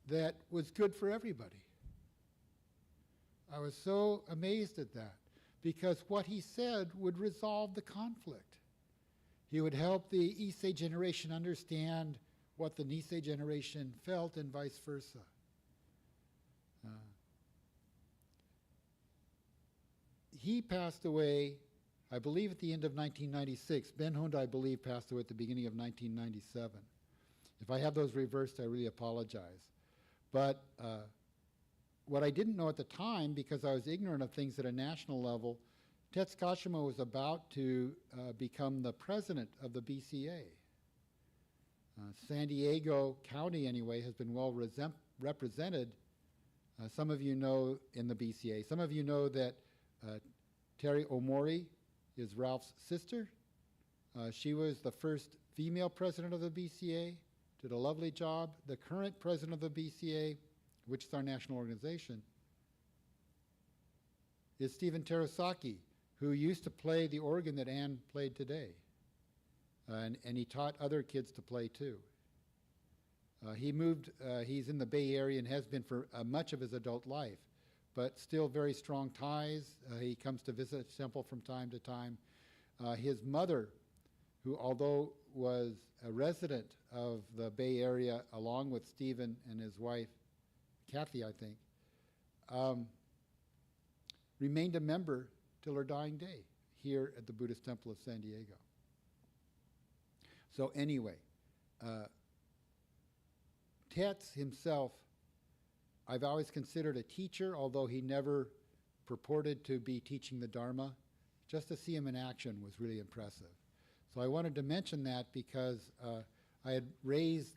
that was good for everybody. I was so amazed at that, because what he said would resolve the conflict. He would help the Issei generation understand what the Nisei generation felt and vice versa. He passed away, I believe, at the end of 1996. Ben Honda, I believe, passed away at the beginning of 1997. If I have those reversed, I really apologize. But what I didn't know at the time, because I was ignorant of things at a national level, Tetsu Kashima was about to become the president of the BCA. San Diego County, anyway, has been well represented. Some of you know in the BCA. Some of you know that Terry Omori is Ralph's sister. She was the first female president of the BCA, did a lovely job. The current president of the BCA, which is our national organization, is Stephen Terasaki, who used to play the organ that Anne played today. And he taught other kids to play too. He's in the Bay Area and has been for much of his adult life, but still very strong ties. He comes to visit the temple from time to time. His mother, who although was a resident of the Bay Area along with Stephen and his wife, Kathy, I think, remained a member till her dying day here at the Buddhist Temple of San Diego. So anyway, Tetsu himself, I've always considered a teacher, although he never purported to be teaching the Dharma. Just to see him in action was really impressive. So I wanted to mention that because I had raised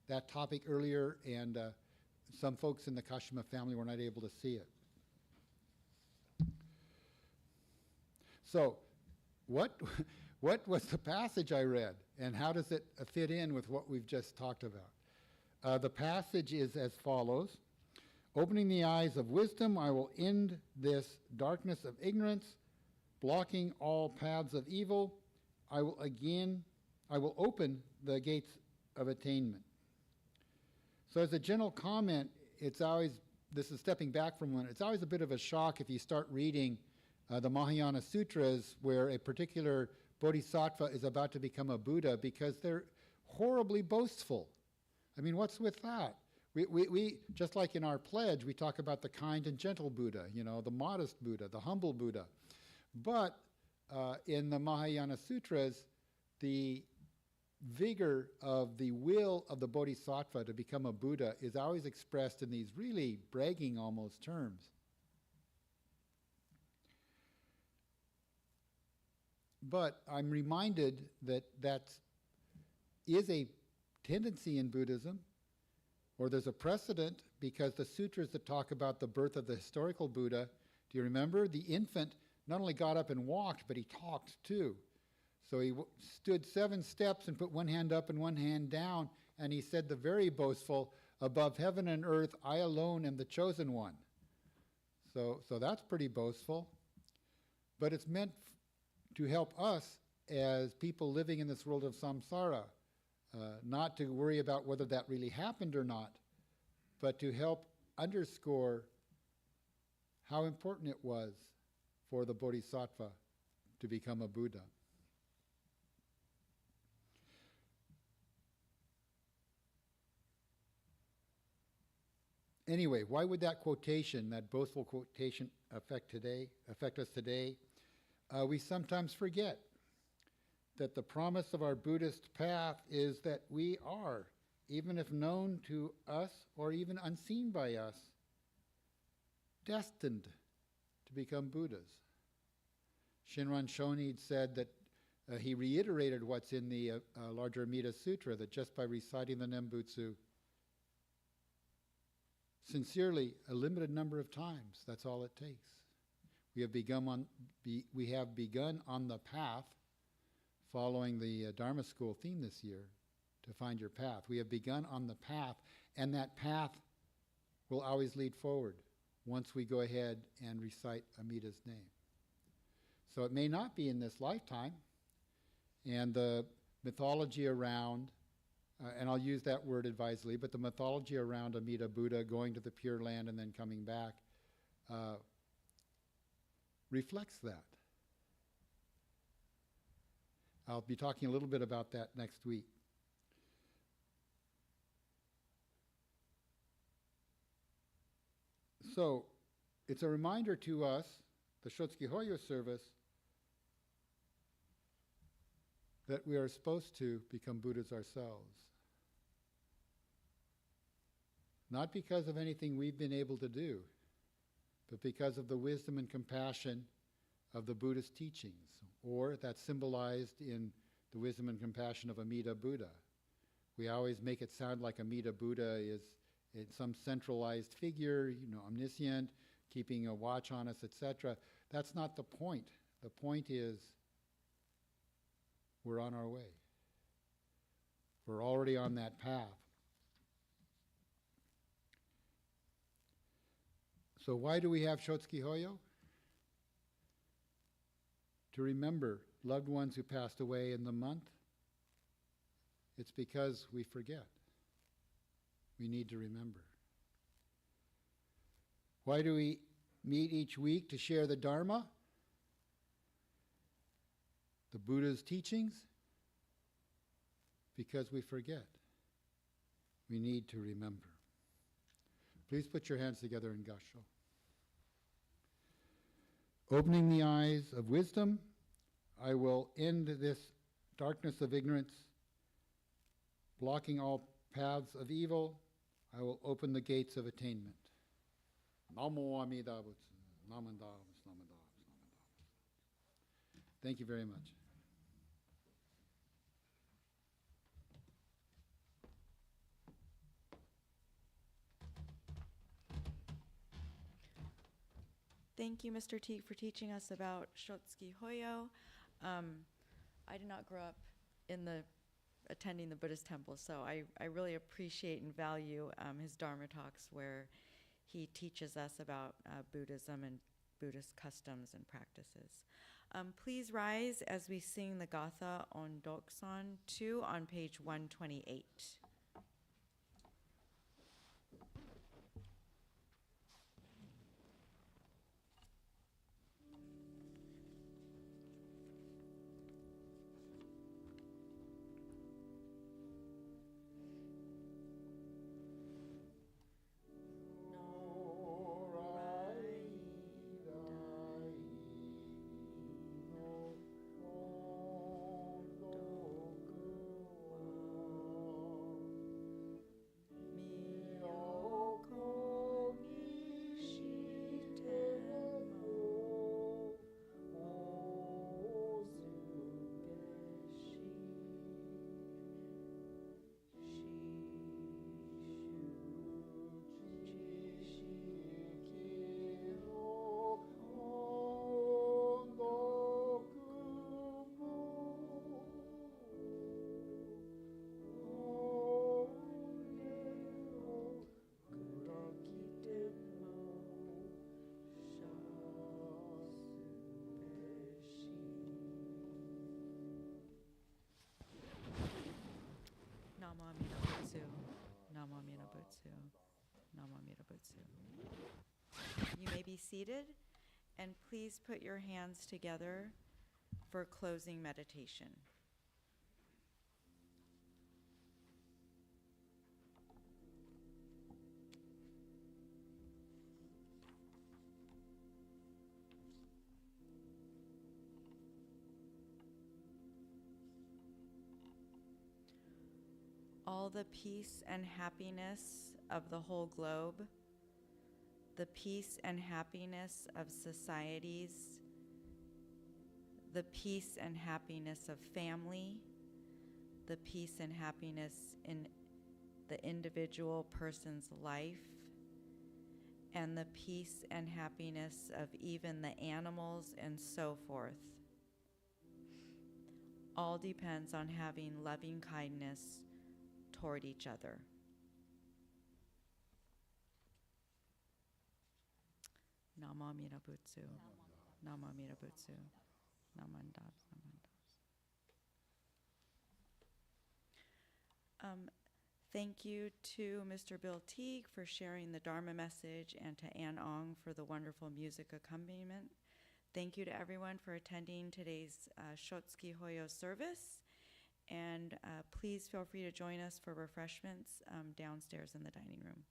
that topic earlier, and some folks in the Kashima family were not able to see it. So what was the passage I read, and how does it fit in with what we've just talked about? The passage is as follows. Opening the eyes of wisdom, I will end this darkness of ignorance, blocking all paths of evil. I will open the gates of attainment. So as a general comment, this is stepping back from one, it's always a bit of a shock if you start reading the Mahayana Sutras where a particular bodhisattva is about to become a Buddha, because they're horribly boastful. I mean, what's with that? We just like in our pledge, we talk about the kind and gentle Buddha, the modest Buddha, the humble Buddha. But in the Mahayana Sutras, the vigor of the will of the bodhisattva to become a Buddha is always expressed in these really bragging almost terms. But I'm reminded that is a tendency in Buddhism, or there's a precedent, because the sutras that talk about the birth of the historical Buddha, do you remember? The infant not only got up and walked, but he talked too. So he stood 7 steps and put one hand up and one hand down, and he said the very boastful, above heaven and earth, I alone am the chosen one. So that's pretty boastful. But it's meant to help us as people living in this world of samsara, not to worry about whether that really happened or not, but to help underscore how important it was for the bodhisattva to become a Buddha. Anyway, why would that quotation, that boastful quotation, affect us today? We sometimes forget that the promise of our Buddhist path is that we are, even if known to us or even unseen by us, destined to become Buddhas. Shinran Shonid said that he reiterated what's in the Larger Amida Sutra, that just by reciting the Nembutsu, sincerely, a limited number of times. That's all it takes. We have begun on the path, following the Dharma School theme this year, to find your path. We have begun on the path, and that path will always lead forward once we go ahead and recite Amida's name. So it may not be in this lifetime, and the mythology around, and I'll use that word advisedly, but the mythology around Amida Buddha going to the Pure Land and then coming back reflects that. I'll be talking a little bit about that next week. So, it's a reminder to us, the Shotsuki Hoyo service, that we are supposed to become Buddhas ourselves. Not because of anything we've been able to do, but because of the wisdom and compassion of the Buddhist teachings, or that's symbolized in the wisdom and compassion of Amida Buddha. We always make it sound like Amida Buddha is some centralized figure, omniscient, keeping a watch on us, etc. That's not the point. The point is we're on our way. We're already on that path. So why do we have Shotsuki Hoyo? To remember loved ones who passed away in the month. It's because we forget. We need to remember. Why do we meet each week to share the Dharma? The Buddha's teachings? Because we forget. We need to remember. Please put your hands together in Gassho. Opening the eyes of wisdom, I will end this darkness of ignorance, blocking all paths of evil. I will open the gates of attainment. Namo Amida Butsu. Namanda, Namanda, Namanda. Thank you very much. Thank you, Mr. Teague, for teaching us about Shotsuki Hoyo. I did not grow up attending the Buddhist temple, so I really appreciate and value his Dharma talks where he teaches us about Buddhism and Buddhist customs and practices. Please rise as we sing the Gatha Ondokusan II on page 128. Namo Amida Butsu. Namo Amida Butsu. Namo Amida Butsu. You may be seated, and please put your hands together for closing meditation. All the peace and happiness of the whole globe, the peace and happiness of societies, the peace and happiness of family, the peace and happiness in the individual person's life, and the peace and happiness of even the animals and so forth. All depends on having loving kindness toward each other. Nama Mira Butsu. Nama Mira Butsu. Namandas. Thank you to Mr. Bill Teague for sharing the Dharma message and to Ann Ong for the wonderful music accompaniment. Thank you to everyone for attending today's Shotsuki Hoyo service. And please feel free to join us for refreshments downstairs in the dining room.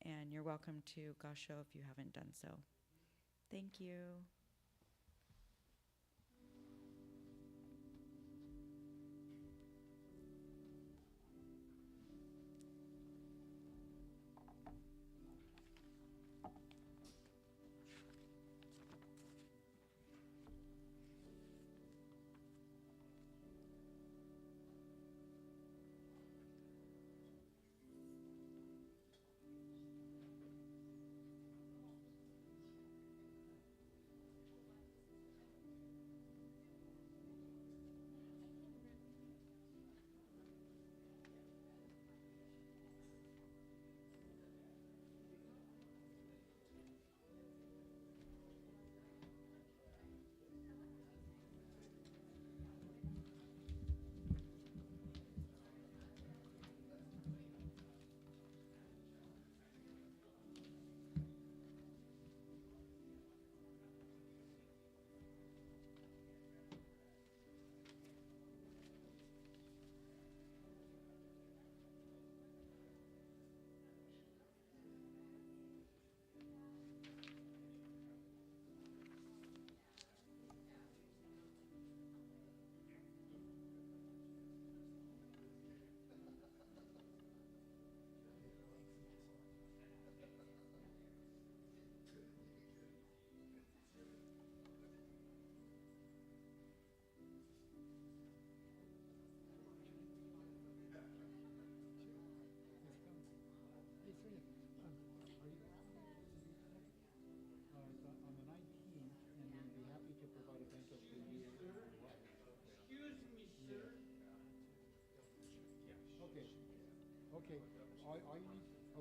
And you're welcome to Gassho if you haven't done so. Thank you.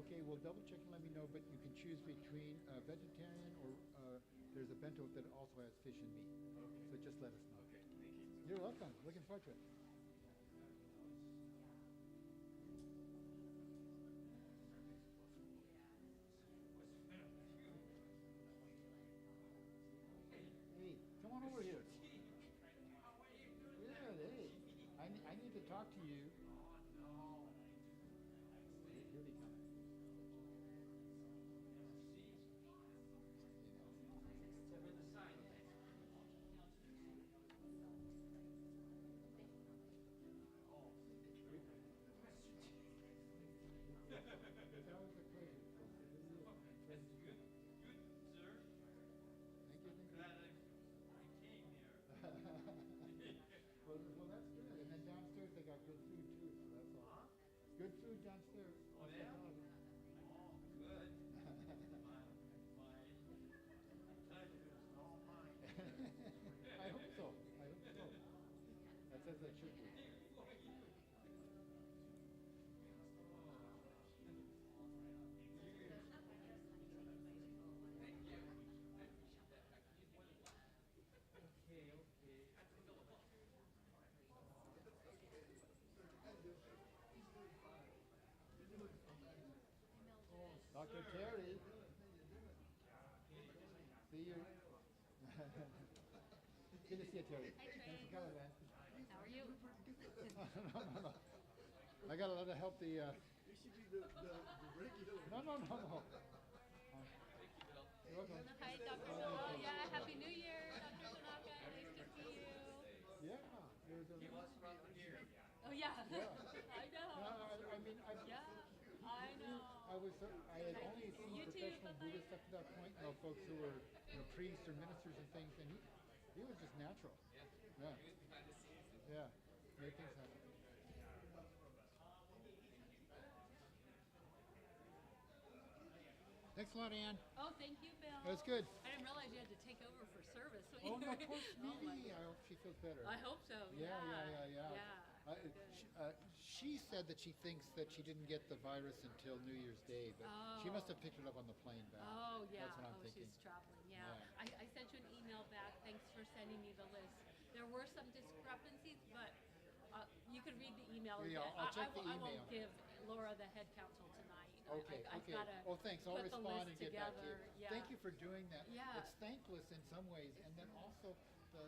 Okay, well, double check and let me know, but you can choose between vegetarian or there's a bento that also has fish and meat. So just let us know. Okay, thank you. You're welcome. Looking forward to it. Hey, come on over here. Yeah, hey. I need to talk to you. Here they come. Good food downstairs. Oh, yeah? Oh, good. I hope so. I hope so. That's as it should be. Dr. Terry. See you. Good to see you, Terry. Thanks for coming, man. How are you? No. I got a lot of help. The You should be the regular. No. You're welcome. Hi, Dr. Bill. Yeah, Happy New Year, Dr. Tanaka. Nice to see you. Yeah. There's a, Oh, yeah. Yeah. I know. No, I mean, Yeah, I know. I had only seen You too, professional bye-bye. Buddhists up to that point, folks who were priests or ministers and things, and he was just natural. Yeah. Yeah. Made things happen. Thanks a lot, Ann. Oh, thank you, Bill. That was good. I didn't realize you had to take over for service. Oh, no, poor Sweetie. I hope she feels better. I hope so. Yeah. Yeah. She said that she thinks that she didn't get the virus until New Year's Day, but she must have picked it up on the plane back. Oh, yeah. That's what I'm thinking. She's traveling. Yeah. Yeah. I sent you an email back. Thanks for sending me the list. There were some discrepancies, but you could read the email. Yeah, again. I'll check the I email. won't give Laura the head count till tonight. Okay, I've okay. gotta Oh, thanks. I'll put the respond list and get back to you. together. Yeah. Thank you for doing that. Yeah. It's thankless in some ways, and then also the